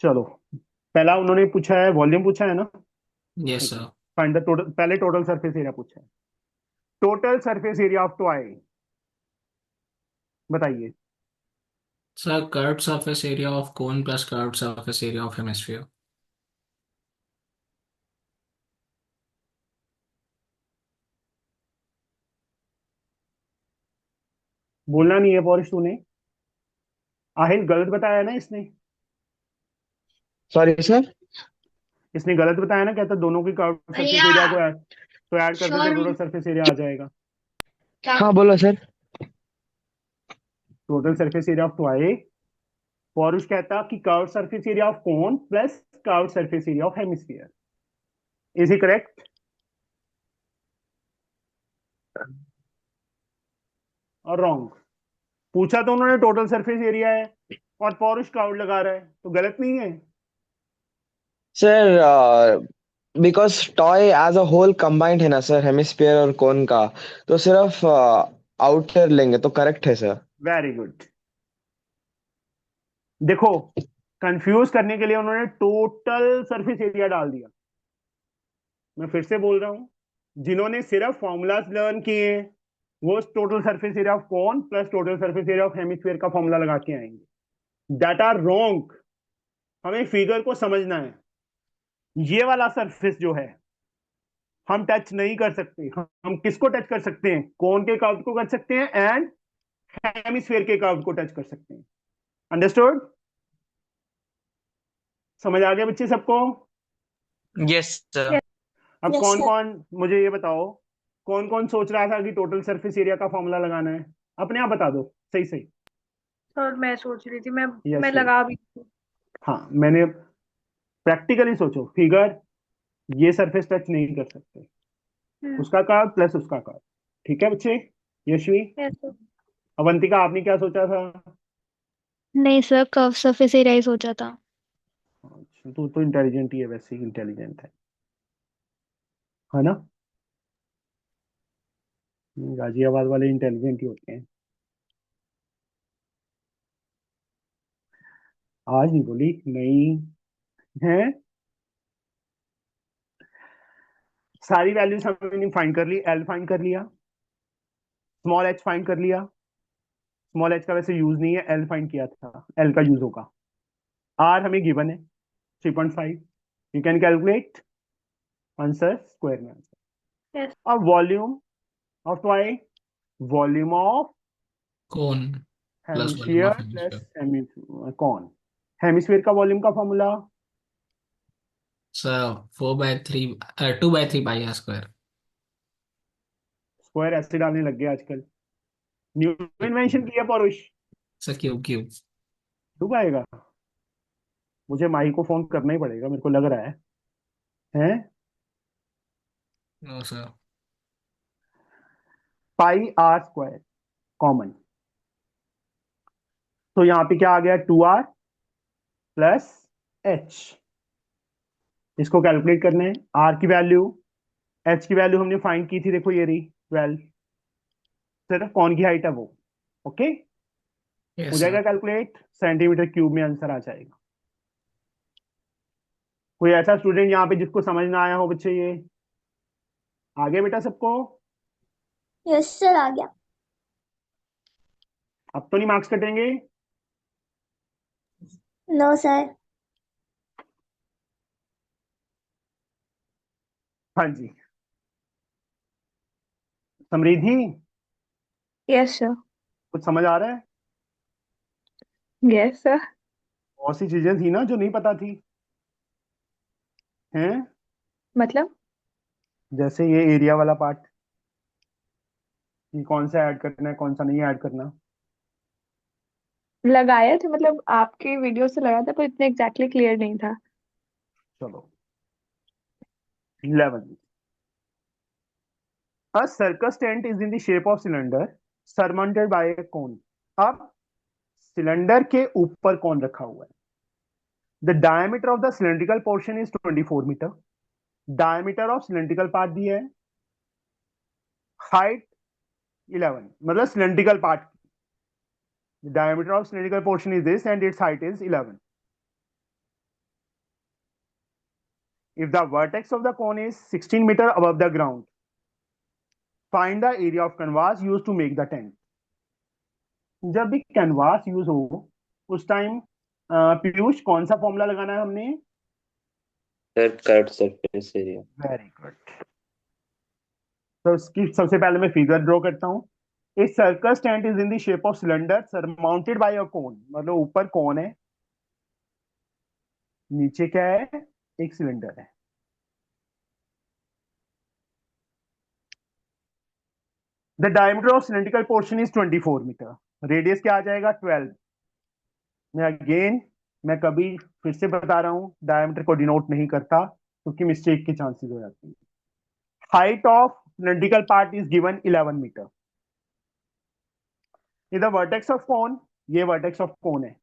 चलो, पहला उन्होंने पूछा है वॉल्यूम पूछा है ना. Yes sir. Find the total, पहले टोटल सरफेस एरिया पूछा है. Total surface area of toy बताइए. Sir curved surface area of cone plus curved surface area of hemisphere. बोलना नहीं है पौरुष तूने. आहिल गलत बताया ना इसने. Sorry sir. इसने गलत बताया ना, कहता दोनों की सरफेस एरिया को ऐड, तो ऐड कर देते टोटल सरफेस एरिया आ जाएगा. हाँ बोलो sir. Total surface area of toy, पौरुष कहता कि curve surface area of cone plus curve surface area of hemisphere. Is he correct और रॉन्ग? पूछा तो उन्होंने टोटल सरफेस एरिया है और पौरुष क्राउड लगा रहा है, तो गलत नहीं है? Sir because toy as a whole combined है ना सर, हेमिस्फीयर और कोन का, तो सिर्फ आउटर लेंगे तो करेक्ट है सर. Very good. देखो कंफ्यूज करने के लिए उन्होंने टोटल सरफेस एरिया डाल दिया. मैं फिर से बोल रहा हूं, जिन्होंने सिर्फ फॉर्मूलाज लर्न किए वो total surface area of cone plus total surface area of hemisphere का फॉर्मूला लगा के आएंगे. That are wrong. हमें फिगर को समझना है. ये वाला सरफेस जो है हम टच नहीं कर सकते. हम किसको टच कर सकते हैं? कोन के कर्व को कर सकते हैं एंड हेमिस्फीयर के कर्व को टच कर सकते हैं. अंडरस्टूड? समझ आ गया बच्चे सबको? Yes sir. अब Yes, कौन sir. कौन मुझे ये बताओ, कौन कौन सोच रहा था कि टोटल सरफेस एरिया का फॉर्मूला लगाना है? अपने आप बता दो. सही सही. सर मैं सोच रही थी, मैं Yes, लगा भी थी. हाँ, मैंने प्रैक्टिकली सोचो. फिगर ये सरफेस टच नहीं कर सकते, उसका कर्व प्लस उसका कर्व. ठीक है बच्चे? Yashvi, Yes, sir. अवंतिका, आपने क्या सोचा था? नहीं सर, कर्व सरफेस एरिया ही सोचा था. अच्छा, तू तो इंटेलिजेंट ही है, वैसे ही इंटेलिजेंट है ना? गाजियाबाद वाले इंटेलिजेंट ही होते हैं. आज नहीं बोली नहीं है. सारी वैल्यूज हमने फाइंड कर ली. एल फाइंड कर लिया, स्मॉल एच फाइंड कर लिया. स्मॉल एच का वैसे यूज नहीं है, एल फाइंड किया था, एल का यूज होगा. आर हमें गिवन है 3.5. You can calculate answer, square में आंसर. Yes. अब volume of toy, volume of cone plus volume hemisphere of plus hemisphere. Cone. Hemisphere का वॉल्यूम का formula sir 4/3 2/3 pi are square. Square ऐसे डालने लग गए आजकल, न्यू इन्वेंशन की है पौरुष। Sir cube cube. डूब आएगा, मुझे माही को फोन करना ही पड़ेगा, मेरे को लग रहा है हैं। No sir. Pi are square common, तो यहाँ पे क्या आ गया 2r प्लस एच। इसको कैलकुलेट करना है, आर की वैल्यू, एच की वैल्यू हमने फाइंड की थी, देखो ये रही 12, सिर्फ कौन की हाइट है वो। ओके, हो यस जाएगा सर। कैलकुलेट, सेंटीमीटर क्यूब में आंसर आ जाएगा। कोई ऐसा स्टूडेंट यहाँ पे जिसको समझ ना आया हो बच्चे, ये आ गया बेटा सबको? यस सर, आ गया। अब तो नहीं मार्क्स कटेंगे? No sir. हाँ जी, समृद्धि यस सर। कुछ समझ आ रहा है? Yes sir. बहुत सी चीजें थी ना जो नहीं पता थी, हैं? मतलब जैसे ये एरिया वाला पार्ट, कि कौन सा ऐड करना है कौन सा नहीं ऐड करना। लगाया था, मतलब आपके वीडियो से लगाया था, पर इतना एग्जैक्टली क्लियर नहीं था। चलो 11, a circus tent is in the shape of cylinder surmounted by a cone। अब सिलेंडर के ऊपर कौन रखा हुआ है? The diameter of the cylindrical portion is 24 metre. Diameter of cylindrical part दिया है, हाइट 11, मतलब cylindrical part, the diameter of cylindrical portion is this and its height is 11। if the vertex of the cone is 16 meter above the ground, find the area of canvas used to make the tent। जब भी canvas use हो उस time Piyush कौन सा formula लगाना है हमने? Sir curve surface area. Very good. तो इसकी सबसे पहले मैं फिगर ड्रॉ करता हूँ। A circus tent is in the shape of cylinder surmounted by a cone, मतलब ऊपर कोन है, नीचे क्या है? एक सिलेंडर है। The diameter of cylindrical portion is 24 metre, radius क्या आ जाएगा? 12। मैं कभी फिर से बता रहा हूँ, डायमीटर को डिनोट नहीं करता क्योंकि मिस्टेक के चांसेस हो जाते हैं। Height of cylindrical part is given 11 metre. The vertex of cone, ये वर्टेक्स ऑफ कोन है,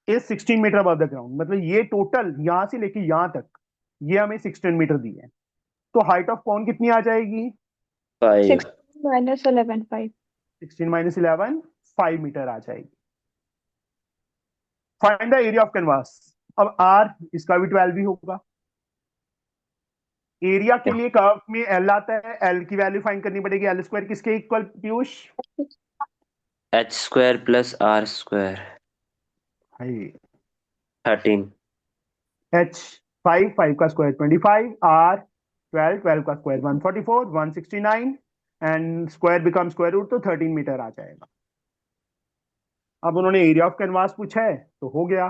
is 16 metre above the ground, मतलब ये टोटल यहां से लेके यहां तक ये हमें 16 मीटर दी है। तो हाइट ऑफ कोन कितनी आ जाएगी? 5। 6 - 11 5। 16 - 11 5 मीटर आ जाएगी। Find the area of canvas. अब आर इसका भी 12 ही होगा। एरिया के लिए कर्व में एल आता है, एल की वैल्यू फाइंड करनी पड़ेगी। एल स्क्वायर किसके equal Piyush? H square plus are square 13। H 5, 5 का स्क्वायर 25, आर 12, 12 का square 144, 169 and square become square root, तो 13 मीटर आ जाएगा। अब उन्होंने एरिया ऑफ कैनवास पूछा है तो हो गया।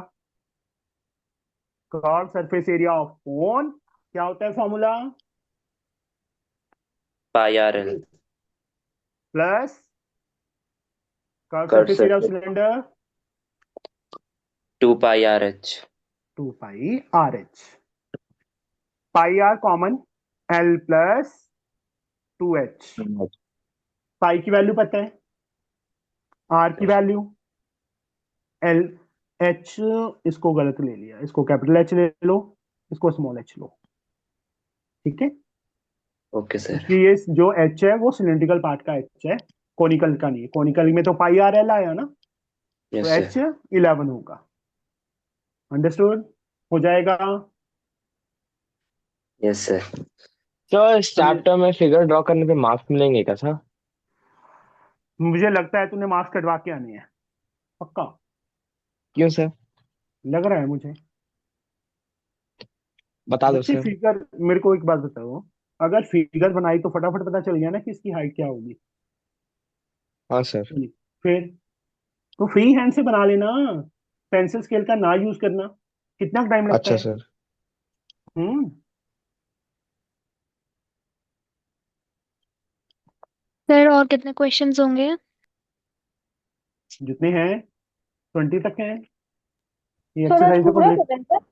Curve surface area of cone क्या होता है formula? Pi r l plus curve curve surface area of surface cylinder 2 pi r h. 2 pi r h. Pi r common, l plus 2h। Pi की वैल्यू पता है, आर की value, L, H इसको गलत ले लिया, इसको कैपिटल एच ले लो, इसको स्मॉल एच लो, ठीक है? Okay sir. क्योंकि ये जो एच है वो सिलेंड्रिकल पार्ट का एच है, कोनिकल का नहीं है। कोनिकल में तो पाई आर एल आया ना, तो यस एच सर। 11 होगा। अंडरस्टूड? हो जाएगा। Yes sir. तो इस चैप्टर में फिगर ड्रॉ करने पे मार्क्स मिलेंगे क्या सर? मुझे लगता है तूने मार्क्स कटवा के आने हैं, पक्का क्यों सर? लग रहा है मुझे। बता दो बच्चे सर। फिगर, मेरे को एक बात बताओ, अगर फिगर बनाई तो फटाफट पता चल गया ना कि इसकी हाइट क्या होगी। हाँ सर। चलिए, फिर तो फ्री हैंड से बना लेना, पेंसिल स्केल का ना यूज करना। कितना टाइम लगता अच्छा है? सर। हम्म। सर और कितने क्वेश्चंस होंगे? जितने हैं 20 तक हैं। ये सर आज एक्सरसाइज को पूरा कंप्लीट करें सर?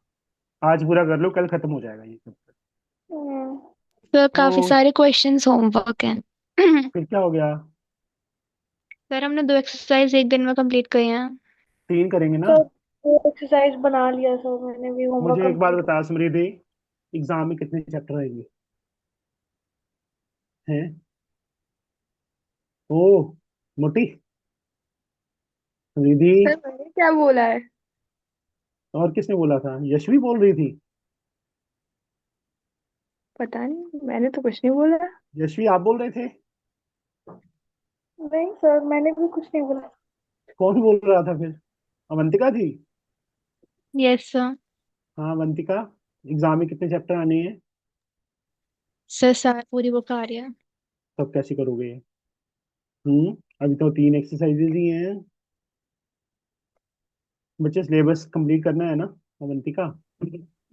आज पूरा कर लो, कल खत्म हो जाएगा ये सब। हम्म, सर काफी तो सारे क्वेश्चंस होमवर्क हैं। फिर क्या हो गया? सर हमने 2 एक्सरसाइज एक दिन में कंप्लीट किए हैं। 3 करेंगे ना। सर वो एक्सरसाइज बना लिया सर, मैंने भी होमवर्क मुझे एक बात कंप्लीट। बता समृद्धि, एग्जाम में कितने चैप्टर रहेंगे? हैं? ओ, मोटी समृद्धि। सर मैंने क्या बोला है? और किसने बोला था? यशवी बोल रही थी। पता नहीं, मैंने तो कुछ नहीं बोला। यशवी आप बोल रहे थे? नहीं सर, मैंने भी कुछ नहीं बोला। कौन बोल रहा था फिर? अवंतिका थी। Yes sir. हाँ अवंतिका, एग्जाम में कितने चैप्टर आने हैं? सर सारी पूरी बुक आ रही है। तब कैसे करोगे? अभी तो 3 एक्सरसाइजेज ही हैं। बच्चे सिलेबस कंप्लीट करना है ना अवंतिका।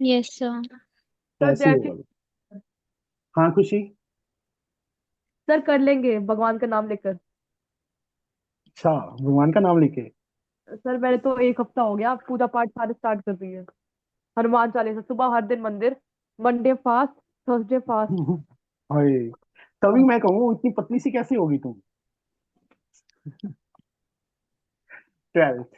Yes sir. सर कैसे जैसे, होगा? हाँ खुशी। सर कर लेंगे भगवान का नाम लेकर। अच्छा, भगवान का नाम लेके? सर मैंने तो एक हफ्ता हो गया पूजा पाठ सारे स्टार्ट कर दिए। हनुमान चालीसा सुबह हर दिन मंदिर, मंडे फास्ट, थर्सडे फास्ट। हाय, तभी मैं कहूँ इतनी पतली सी कैसे होगी तुम। 12th,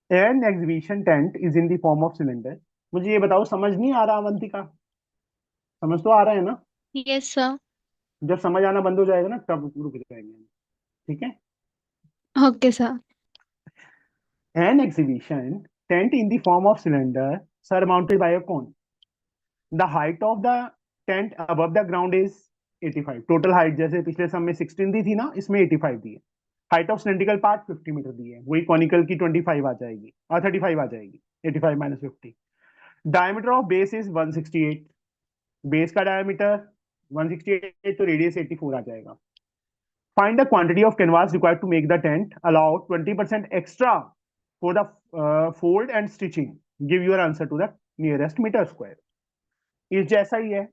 an exhibition tent is in the form of cylinder. मुझे ये बताओ, समझ नहीं आ रहा अवंतिका? समझ तो आ रहा है ना? Yes sir. जब समझ आना बंद हो जाएगा ना तब रुक जाएंगे। ठीक है। Okay sir. An exhibition tent in the form of cylinder surmounted by a cone. The height of the tent above the ground is 85. Total height जैसे पिछले सम में 16 दी थी ना, इसमें 85 दी है। Height of cylindrical part 50 metre दी है, वही कॉनिकल की 25 आ जाएगी और 35 आ जाएगी। 85 minus 50। Diameter of base is 168। Base का डायमीटर 168, तो रेडियस 84 आ जाएगा। Find the quantity of canvas required to make the tent. Allow 20% extra for the fold and stitching. Give your answer to the nearest meter square. इस जैसा ही है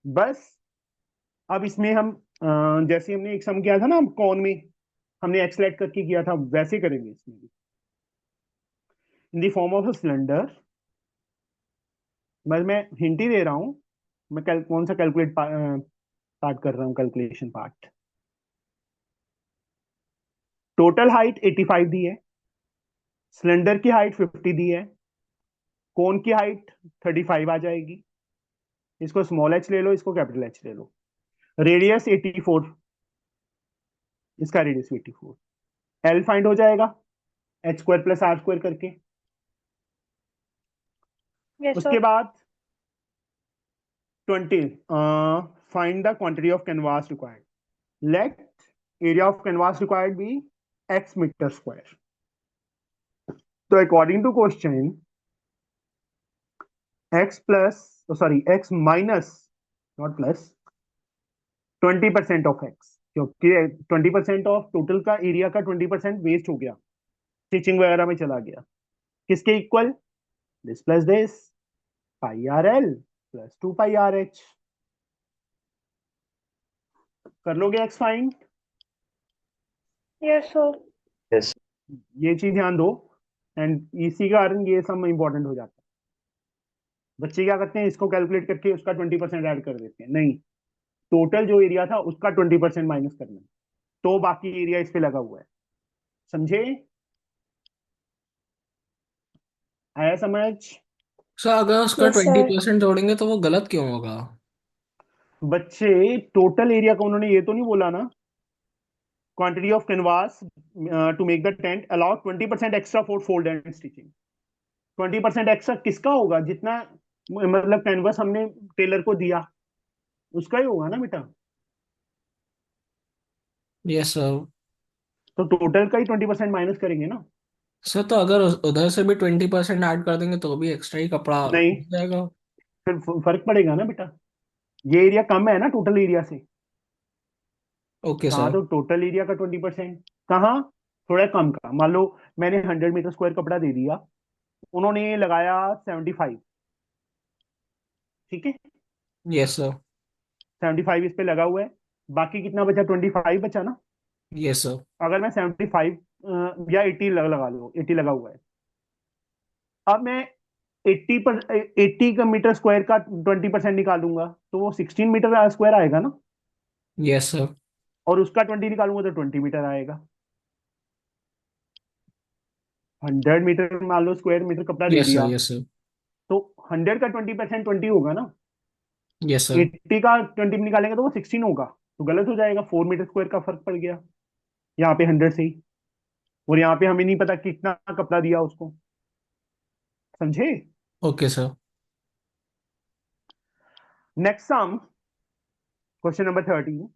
बस। अब इसमें हम जैसे हमने एक सम किया था ना कौन में, हमने एक्सलेट करके किया था, वैसे करेंगे इसमें भी। In the form of a cylinder. बस मैं हिंट ही दे रहा हूं। मैं कौन सा कैलकुलेट पार्ट कर रहा हूं, कैलकुलेशन पार्ट। टोटल हाइट 85 दी है, सिलेंडर की हाइट 50 दी है, कोन की हाइट 35 आ जाएगी। इसको स्मॉल एच ले लो, इसको कैपिटल एच ले लो। रेडियस 84, इसका रेडियस 84। एल फाइंड हो जाएगा H square plus are square करके। यस उसके सर। बाद 20, find the quantity of canvas required. Let area of canvas required be X metre square. तो according to question, X plus, sorry X minus, not plus, 20% of X, क्योंकि 20% of total का area का 20% waste हो गया, stitching वगैरह में चला गया। किसके equal? This plus this, pi r l plus 2 pi r H. कर लोगे x find? Yes sir. Yes. ये चीज ध्यान दो, एंड इसी कारण ये सब इंपॉर्टेंट हो जाता है। बच्चे क्या करते हैं, इसको कैलकुलेट करके उसका 20% ऐड कर देते हैं। नहीं, टोटल जो एरिया था उसका 20% माइनस करना है, तो बाकी एरिया इस पे लगा हुआ है। समझे? आया समझ? सर अगर उसका यस ट्वेंटी सर। परसेंट जोड़ेंगे तो वो गलत क्यों होगा? बच्चे टोटल एरिया का उन्होंने ये तो नहीं बोला ना। Quantity of canvas to make the tent allow 20% extra for fold and stitching. 20% extra किसका होगा? जितना मतलब कैनवास हमने टेलर को दिया उसका ही होगा ना बेटा। Yes sir. तो टोटल का ही 20% माइनस करेंगे ना। सर तो अगर उधर से भी 20% ऐड कर देंगे तो भी एक्स्ट्रा ही कपड़ा हो नहीं, जाएगा। फिर फर्क पड़ेगा ना बेटा। ये एरिया कम है ना टोटल एरिया से। ओके कहाँ सर। तो टोटल एरिया का 20%, कहाँ थोड़ा कम का। मान लो मैंने 100 मीटर स्क्वायर कपड़ा दे दिया, उन्होंने लगाया 75, ठीक है। Yes sir. 75 इस पे लगा हुआ है, बाकी कितना बचा, 25 बचा ना। Yes sir. अगर मैं 75 या 80 लगा लो, 80 लगा हुआ है। अब मैं 80 का मीटर स्क्वायर का 20% निकालूंगा तो वो 16 मीटर स्क्वायर आएगा ना, यस सर। और उसका 20 निकालूंगा तो 20 मीटर आएगा। 100 मीटर मान लो स्क्वायर मीटर कपड़ा दे यस सर। दिया, यस सर। तो 100 का 20% 20 होगा ना। Yes sir. 80 का 20 निकालेंगे तो वो 16 होगा, तो गलत हो जाएगा, 4 मीटर स्क्वायर का फर्क पड़ गया यहाँ पे 100 से ही। और यहाँ पे हमें नहीं पता कितना कपड़ा दिया उसको, समझे। Okay sir. Next sum, question number 13।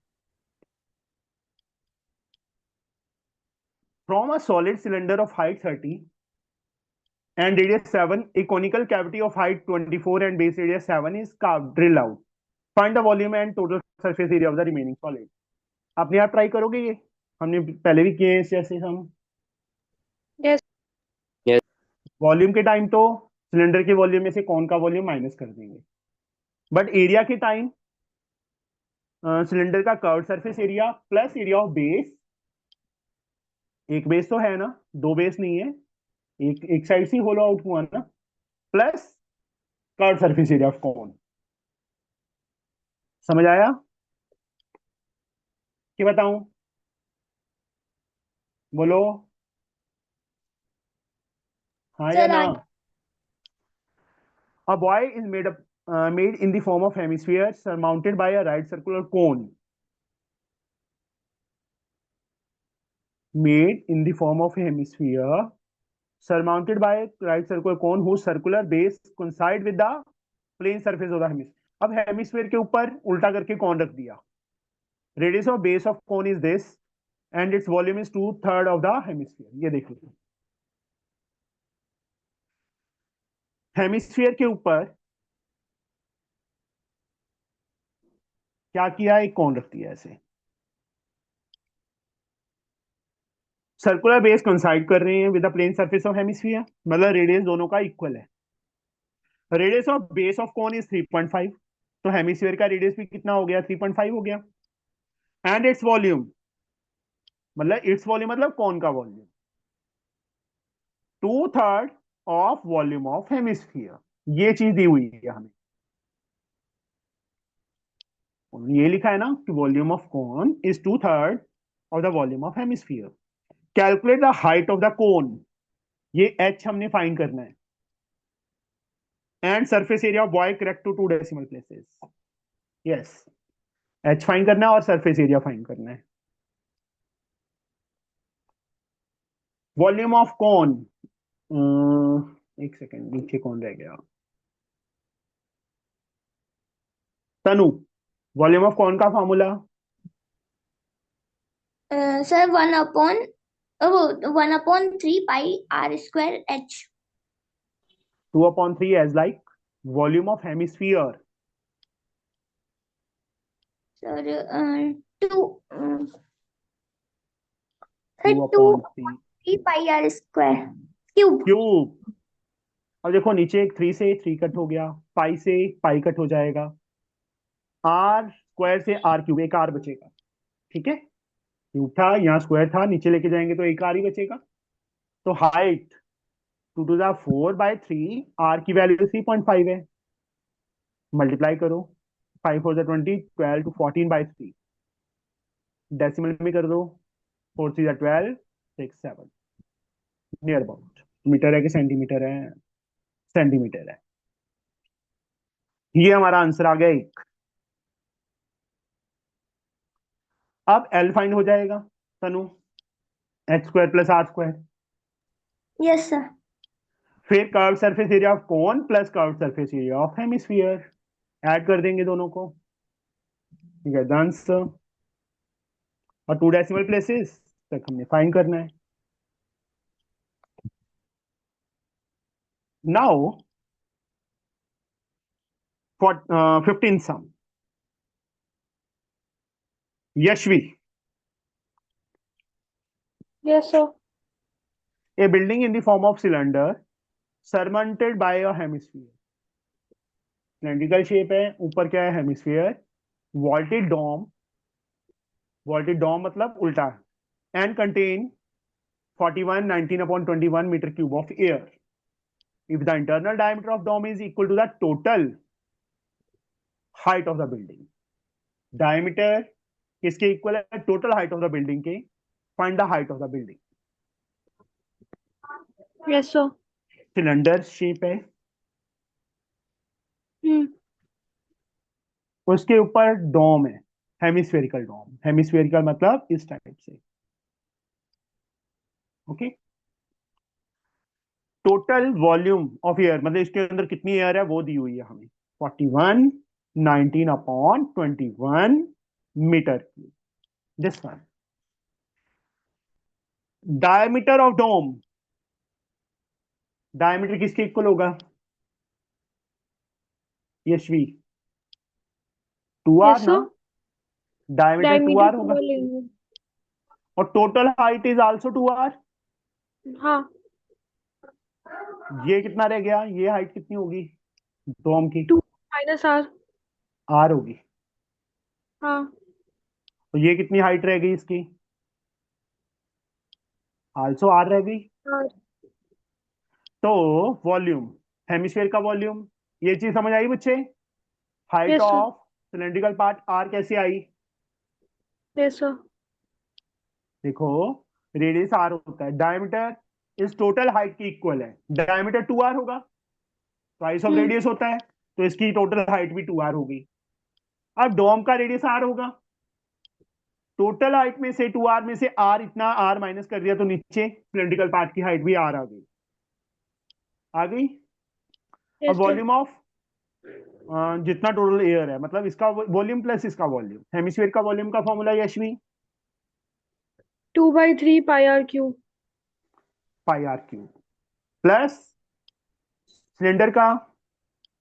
From a solid cylinder of height 30 and radius 7, a conical cavity of height 24 and base radius 7 is carved, drill out. Find the volume and total surface area of the remaining solid. अपने आप try करोगे ये, हमने पहले भी किए हैं जैसे हम। यस। यस। वॉल्यूम के टाइम तो सिलेंडर के वॉल्यूम में से कौन का वॉल्यूम माइनस कर देंगे, बट एरिया के टाइम सिलेंडर का curve surface area plus area of base, एक बेस तो है ना, दो बेस नहीं है, एक साइड से होलो आउट हुआ ना, plus curve surface area of कौन। समझ आया कि बताऊं, बोलो हाँ या सर ना। आगे। A boy is made in the form of hemisphere surmounted by a right circular cone. Made in the form of hemisphere surmounted by a right circular cone whose circular base coincide with the plane surface of the hemisphere. अब hemisphere के ऊपर उल्टा करके कौन रख दिया। Radius of base of cone is this and its volume is 2/3 of the hemisphere. ये देख लो, हेमिस्फीयर के ऊपर क्या किया, एक कौन रख दिया ऐसे, सर्कुलर बेस कंसाइड कर रहे हैं with the plane surface of hemisphere, मतलब रेडियस दोनों का इक्वल है। Radius of base of cone is 3.5, तो हेमिस्फीयर का रेडियस भी कितना हो गया, 3.5 हो गया। एंड इट्स वॉल्यूम, मतलब कौन का volume 2/3 of volume of hemisphere. ये चीज दी हुई है हमें, ये लिखा है ना कि volume of cone is 2/3 of the volume of hemisphere. Calculate the height of the cone, ये h हमने फाइंड करना है, and surface area of boy correct to 2 decimal places. Yes, h find करना है और सरफेस एरिया फाइंड करना है। Volume of कौन, एक सेकेंड नीचे कौन रह गया, तनु, वॉल्यूम ऑफ कौन का formula. Sir 1/3 pi r² h। 2/3 as like volume of hemisphere. Sir 2 2/3 2/3 pi r² cube. Cube. अब देखो नीचे एक 3 से 3 कट हो गया, पाई से पाई कट हो जाएगा, आर स्क्वायर से आर क्यूब, एक आर बचेगा, ठीक है। क्यूब था, यहाँ स्क्वायर था, नीचे लेके जाएंगे तो एक आर ही बचेगा। तो हाइट 2⁴/3, आर की वैल्यू 3.5 है, मल्टीप्लाई करो, 5×4 = 20, 12 to 14/3, डेसिमल में कर दो, 4×3 = 12, 6 7, नियर अबाउट। मीटर है कि सेंटीमीटर है, सेंटीमीटर है। ये हमारा आंसर आ गया एक। अब एल फाइंड हो जाएगा Tanu, h² + r²। Yes sir. फिर curve surface area of cone plus curve surface area of hemisphere, add कर देंगे दोनों को, ठीक है, आंसर। और 2 डेसिमल प्लेसेस तक हमने फाइंड करना है। Now 15 sum. Yashvi, Yes, sir. a building in the form of cylinder surmounted by a hemisphere. Cylindrical shape है, ऊपर क्या है, हेमिस्फीयर. वॉल्टेड डोम मतलब उल्टा, and contain 41 19/21 metre cube of air. If the internal diameter of dome is equal to the total height of the building, diameter किसके equal है, total height of the building के. Find the height of the building. Yes, sir. Cylinder shape है, Hmm. उसके ऊपर डोम है, hemispherical डोम. Hemispherical मतलब इस type से. Okay. Total volume of air मतलब इसके अंदर कितनी एयर है वो दी हुई है हमें, 41 19/21 metre cube. This one. Diameter of dome, diameter किसके इक्वल होगा, यशवी? 2r Yes, ना, sir. डायमीटर 2r Diameter होगा. 2 लेंगे. और total height is also 2r. हाँ. ये कितना रह गया, ये हाइट कितनी होगी डोम की, 2 minus r. r होगी. हाँ. तो ये कितनी हाइट रह गई इसकी, आल्सो r रह गई. r. तो वॉल्यूम, हेमिस्फीयर का वॉल्यूम, ये चीज समझ आई बच्चे. Height Yes, sir. Of cylindrical part r कैसे आई, Yes, sir. देखो रेडियस r होता है, डायमीटर इस टोटल हाइट की इक्वल है. डायमीटर 2r होगा, ट्वाइस ऑफ रेडियस होता है, तो इसकी टोटल हाइट भी 2r होगी. अब डोम का रेडियस r होगा, टोटल हाइट में से 2r में से r इतना r माइनस कर दिया तो नीचे सिलेंड्रिकल पार्ट की हाइट भी r आ गई. आ गई. Yes, अब sir. वॉल्यूम ऑफ जितना टोटल एयर है मतलब इसका वॉल्यूम प्लस इसका वॉल्यूम. हेमिस्फीयर का वॉल्यूम का formula Yashvi, 2/3 pi r cube. Pi are cube plus cylinder का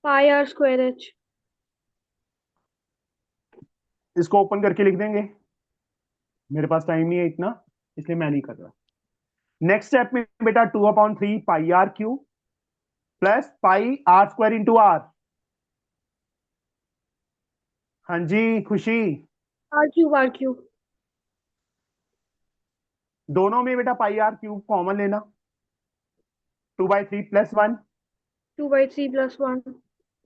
Pi r square h. इसको ओपन करके लिख देंगे, मेरे पास टाइम नहीं है इतना इसलिए मैं नहीं कर रहा. नेक्स्ट स्टेप में बेटा 2/3 pi are cube plus pi are square into R. हाँ जी खुशी, R cube. दोनों में बेटा पाई आर क्यूब कॉमन लेना. 2/3 प्लस 1, 2/3 plus 1.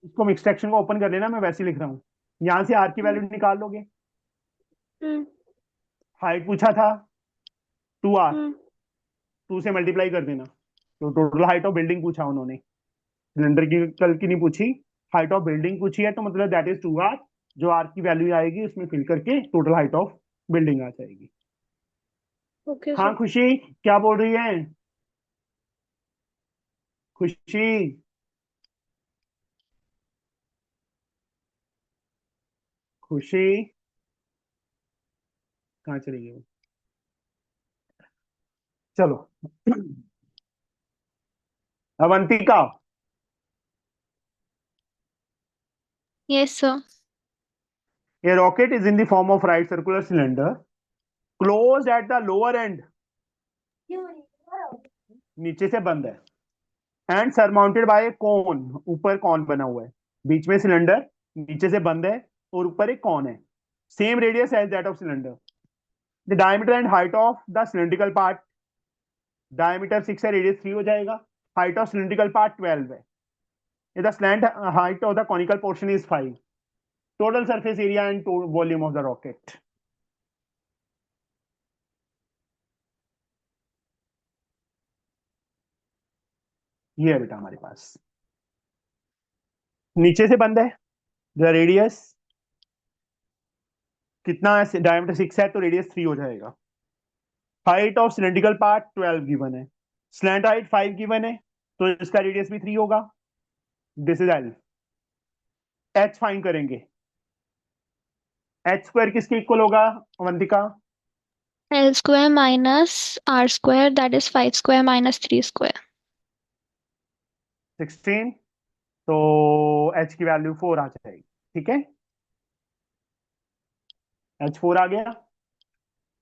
इसको एक्सट्रैक्शन को ओपन कर लेना, मैं वैसे लिख रहा हूँ. यहां से आर की वैल्यू निकाल लोगे. Hmm. हाइट पूछा था 2r, Hmm. 2 से मल्टीप्लाई कर देना. तो टोटल हाइट ऑफ बिल्डिंग पूछा उन्होंने, सिलेंडर की कल की नहीं पूछी, हाइट ऑफ बिल्डिंग पूछी है, तो मतलब दैट इज 2r. जो r की वैल्यू आएगी उसमें फिल करके टोटल हाइट ऑफ बिल्डिंग आ जाएगी. Okay, हाँ sir. खुशी क्या बोल रही है, खुशी? खुशी कहाँ चली गई वो? चलो Avantika, Yes, sir. a rocket is in the form of right circular cylinder closed at the lower end, नीचे से बंद है, and surmounted by a cone, ऊपर कॉन बना हुआ है, बीच में सिलेंडर, नीचे से बंद है और ऊपर एक कॉन है. Same radius as that of cylinder. The diameter and height of the cylindrical part, diameter 6 है, रेडियस 3 हो जाएगा. हाइट ऑफ सिलेंड्रिकल पार्ट 12 है. The slant height of the conical portion is 5. Total surface area and volume of the rocket. ये है बेटा हमारे पास, नीचे से बंद है, द रेडियस कितना है, डायमीटर 6 है तो रेडियस 3 हो जाएगा. Height of cylindrical part 12 given है, स्लैंट हाइट 5 गिवन है, तो इसका रेडियस भी 3 होगा. This is L. H find करेंगे. एच स्क्वायर किसके इक्वल होगा Avantika? L square minus R square, that is 5 square minus 3 square. 16. तो एच की वैल्यू 4 आ जाएगी। ठीक है, H4 आ गया।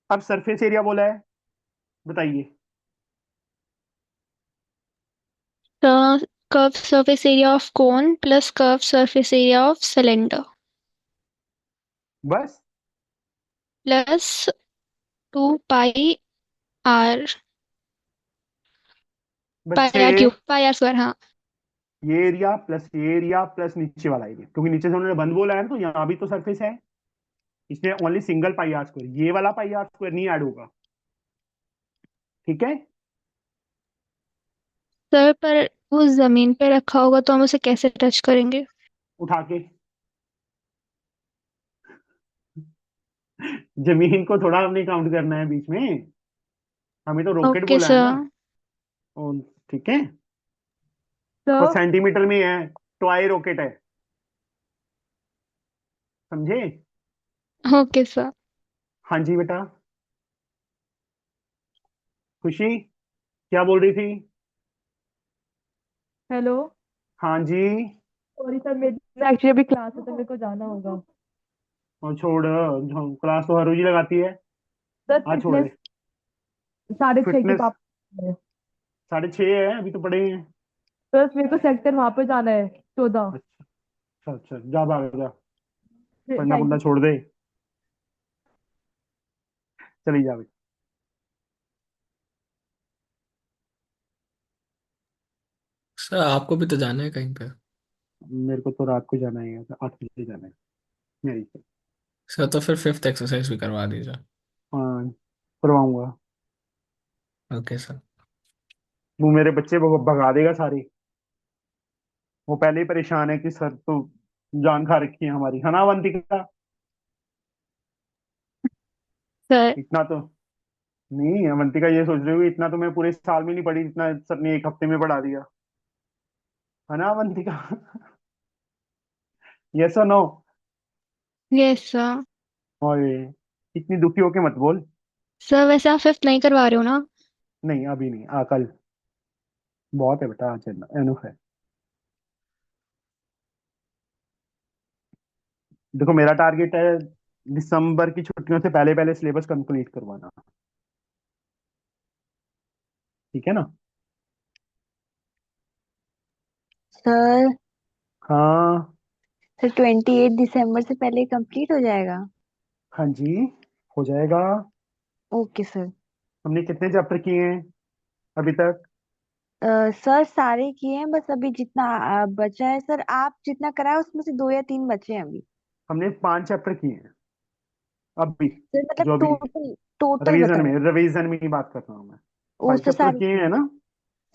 अब सरफेस एरिया बोला है, बताइए। Curved surface area of cone plus curved surface area of cylinder बस plus 2 pi r pi बच्चे, r cube pi r square, हाँ। ये एरिया प्लस ये एरिया प्लस नीचे वाला एरिया, क्योंकि नीचे से उन्होंने बंद बोला है ना, तो यहाँ भी तो सरफेस है, इसलिए only single pi are square, ये वाला पाई आर स्क्वायर नहीं ऐड होगा। ठीक है, सर पर वो जमीन पे रखा होगा तो हम उसे कैसे टच करेंगे? उठा के। जमीन को थोड़ा हमने काउंट करना है बीच में, हमें तो रॉकेट ओके बोला है ना। सर। ठीक है, वो सर सेंटीमीटर में है, टॉय रॉकेट है, समझे? Okay sir. हाँ जी बेटा, खुशी क्या बोल रही थी? हेलो। हाँ जी। सॉरी सर, मेरी एक्चुअली अभी क्लास है तो मेरे को जाना होगा। और छोड़, क्लास तो हर रोज ही लगाती है, सर आज छोड़ फिटनेस दे। 6:30 के फिटनेस पापा है। 6:30 है, अभी तो पढ़े हैं। सर मेरे को सेक्टर वहां पे जाना है 14। अच्छा अच्छा अच्छा, जा भाग जा, पढ़ना थैंक पुढ़ना यू। छोड़ दे, चली जा बेटा। सर आपको भी तो जाना है कहीं पे। मेरे को तो रात को जाना है, 8 बजे जाना है मेरी से। सर तो फिर फिफ्थ एक्सरसाइज भी करवा दीजिए। हाँ, करवाऊंगा। Okay sir. वो मेरे बच्चे भगा देगा सारे, वो पहले ही परेशान है कि सर तो जान खा रखी है हमारी, है ना अवंतिका? सर इतना तो नहीं, अवंतिका ये सोच रही होगी इतना तो मैं पूरे साल में नहीं पढ़ी जितना सर ने 1 हफ्ते में पढ़ा दिया, है ना अवंतिका? यस और नो? Yes sir. और इतनी दुखी होके मत बोल। सर वैसे आप फिफ्थ नहीं करवा रहे हो ना? नहीं अभी नहीं, कल, बहुत है बेटा, आज एनुफ है। देखो मेरा टारगेट है दिसंबर की छुट्टियों से पहले पहले सिलेबस कंप्लीट करवाना। ठीक है ना? सर हाँ। सर 28 दिसंबर से पहले कंप्लीट हो जाएगा? हाँ जी, हो जाएगा। Okay sir. हमने कितने चैप्टर किए हैं अभी तक? सर सारे किए हैं, बस अभी जितना बचा है सर, आप जितना कराए उसमें से 2 या 3 बचे हैं अभी। हमने 5 चैप्टर किए हैं अभी, सर मतलब जो अभी टोटल टोटल रिवीजन बताए। में, रिवीजन में ही बात कर रहा हूँ मैं। ओ 5 सर चैप्टर सारे किए हैं ना?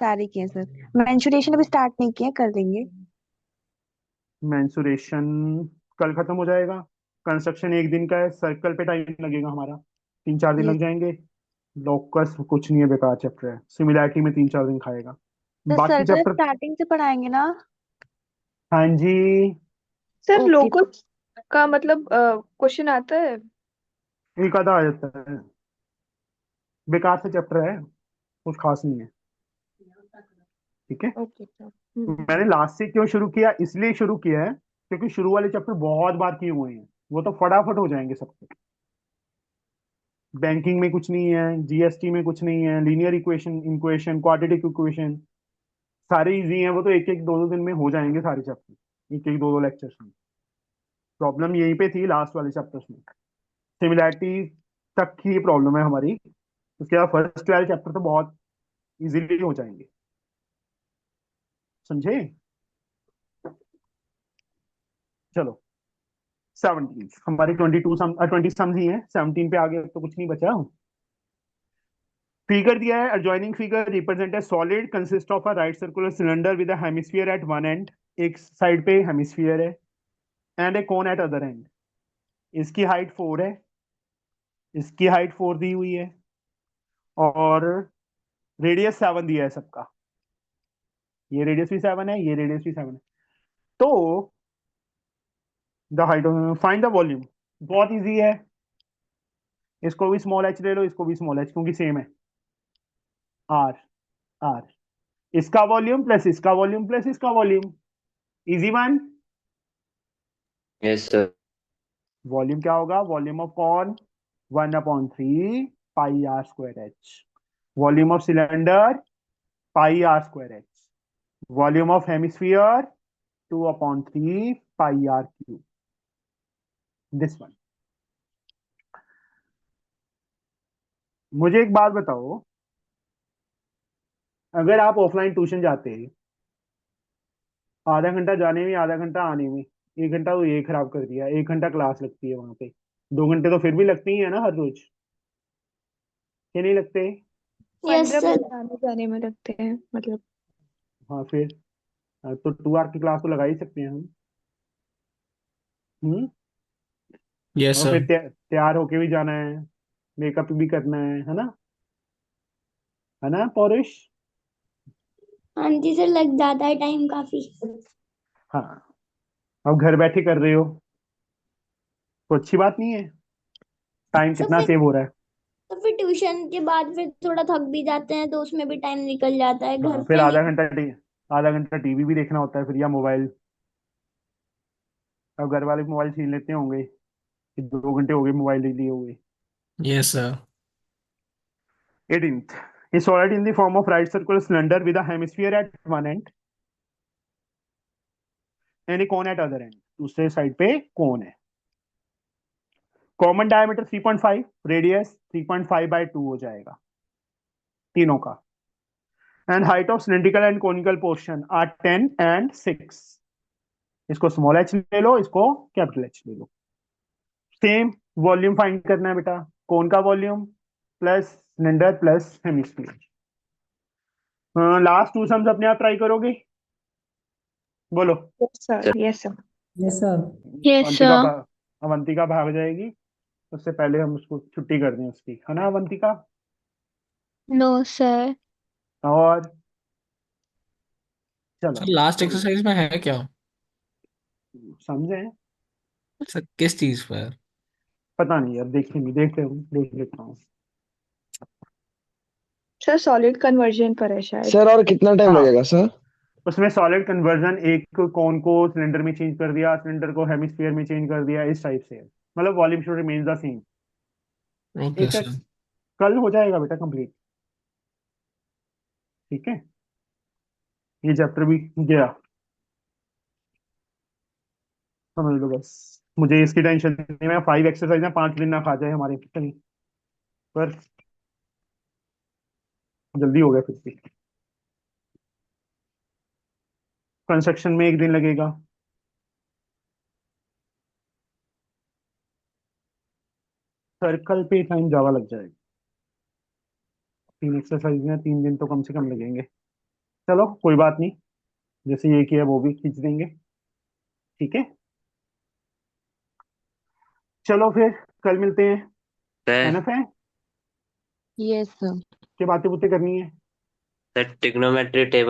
सारे किए हैं सर। मेंसुरेशन अभी स्टार्ट नहीं किए, कर देंगे। मेंसुरेशन कल खत्म हो जाएगा। कंस्ट्रक्शन 1 दिन का है, सर्कल पे टाइम लगेगा हमारा, 3-4 दिन ये लग जाएंगे। लोकस कुछ नहीं है, बेकार चैप्टर है, सिमिलैरिटी में 3-4 दिन खाएगा। सर बाकी सर्कल चैप्टर, स्टार्टिंग से पढ़ाएंगे ना? हाँ जी। Sir okay. लोकस का मतलब क्वेश्चन आता है? एक आधा आ जाता है, बेकार से चैप्टर है, कुछ खास नहीं है। ठीक है, ओके सर। मैंने लास्ट से क्यों शुरू किया, इसलिए शुरू किया है क्योंकि शुरू वाले चैप्टर बहुत बार किए हुए हैं, वो तो फटाफट हो जाएंगे सबके। बैंकिंग में कुछ नहीं है, जीएसटी में कुछ नहीं है, linear equation, equation, quadratic equation सारे इजी हैं, वो तो एक एक दो दो दिन में हो जाएंगे सारे चैप्टर, एक एक दो दो लेक्चर्स में। प्रॉब्लम यहीं पे थी लास्ट वाले चैप्टर्स में, सिमिलैरिटी तक की प्रॉब्लम है हमारी। उसके बाद फर्स्ट 12 चैप्टर तो बहुत इजीली हो जाएंगे, समझे? चलो 17 हमारी 20 सम्स ही है, 17 पे आगे तो कुछ नहीं बचा। फिगर दिया है, adjoining figure represent a solid consist of a right circular cylinder with a hemisphere at one end, एक साइड पे हेमिस्फीयर है, and a cone at other end. इसकी हाइट 4 है, इसकी हाइट 4 दी हुई है, और रेडियस 7 दिया है सबका, ये रेडियस भी 7 है, ये रेडियस भी 7 है। तो the height, find the volume, बहुत इजी है, इसको भी स्मॉल एच ले लो, इसको भी स्मॉल एच, क्योंकि सेम है। आर, आर, इसका वॉल्यूम प्लस इसका वॉल्यूम प्लस इसका volume, easy one. Yes sir. Volume क्या होगा? Volume of cone 1/3 pi are square h. Volume of cylinder pi are square h. Volume of hemisphere 2/3 pi are cube. This one. मुझे एक बात बताओ, अगर आप ऑफलाइन ट्यूशन जाते, आधा घंटा जाने में आधा घंटा आने में, 1 घंटा तो ये खराब कर दिया, 1 घंटा क्लास लगती है वहां पे, 2 घंटे तो फिर भी लगती ही है ना हर रोज, कि नहीं लगते? Yes 15 sir. मिनट आने जाने में लगते हैं मतलब। हाँ फिर तो 2 आवर की क्लास तो लगा ही सकते हैं हम। यस और सर। फिर तैयार होके भी जाना है, मेकअप भी करना है ना पौरुष? हाँ जी सर, लग जाता है टाइम काफी। हाँ, अब घर बैठे कर रहे हो तो अच्छी बात नहीं है, टाइम तो कितना फिर सेव हो रहा है। तो फिर ट्यूशन के बाद फिर थोड़ा थक भी जाते हैं तो उसमें भी टाइम निकल जाता है, घर हाँ फिर पे नहीं। आधा घंटा टीवी भी देखना होता है फिर, या मोबाइल। अब घर वाले मोबाइल छीन लेते होंगे कि 2 घंटे हो गए मोबाइल ले लिए हुए। Yes sir. 18th, a solid in the form of right circular cylinder with a hemisphere at one end and a cone at other end। दूसरे साइड पे कोन है। कॉमन डायमीटर 3.5, रेडियस 3.5/2 हो जाएगा तीनों का। And height of cylindrical and conical portion are 10 and 6। इसको small h ले लो, इसको कैपिटल एच ले लो। सेम वॉल्यूम फाइंड करना है बेटा, कोन का volume plus cylinder plus hemisphere. Last 2 sums अपने आप ट्राई करोगे? बोलो। Yes sir, yes sir. Yes, sir. Yes Avantika sir. Avantika भाग जाएगी, उससे पहले हम उसको छुट्टी कर दें उसकी, है ना अवंतिका? No sir. और चलो सर लास्ट कोई एक्सरसाइज में है क्या? समझे? सर किस चीज पर? पता नहीं यार, देखेंगे, देख लेता हूँ। सर सॉलिड कन्वर्जन पर है शायद। सर और कितना टाइम हाँ, लगेगा सर? उसमें सॉलिड कन्वर्जन, एक कोन को सिलेंडर में चेंज कर दिया, सिलेंडर को हेमिस्फीयर में चेंज कर दिया, इस टाइप से। मतलब volume should remain the same. Okay एक सर। कल हो जाएगा बेटा कंप्लीट। ठीक है, ये चैप्टर भी गया, समझ लो बस। मुझे इसकी टेंशन नहीं, मैं 5 एक्सरसाइज ना 5 दिन ना खा जाए हमारे कहीं पर। जल्दी हो गया फिर भी। कंस्ट्रक्शन में 1 दिन लगेगा। सर्कल पे टाइम ज्यादा लग जाएगा, 3 एक्सरसाइज में 3 दिन तो कम से कम लगेंगे। चलो कोई बात नहीं, जैसे ये किया वो भी खींच देंगे। ठीक है, चलो फिर कल मिलते हैं। सर एनफ है यस सर। कि बातें बुतें करनी है? Sir trigonometry table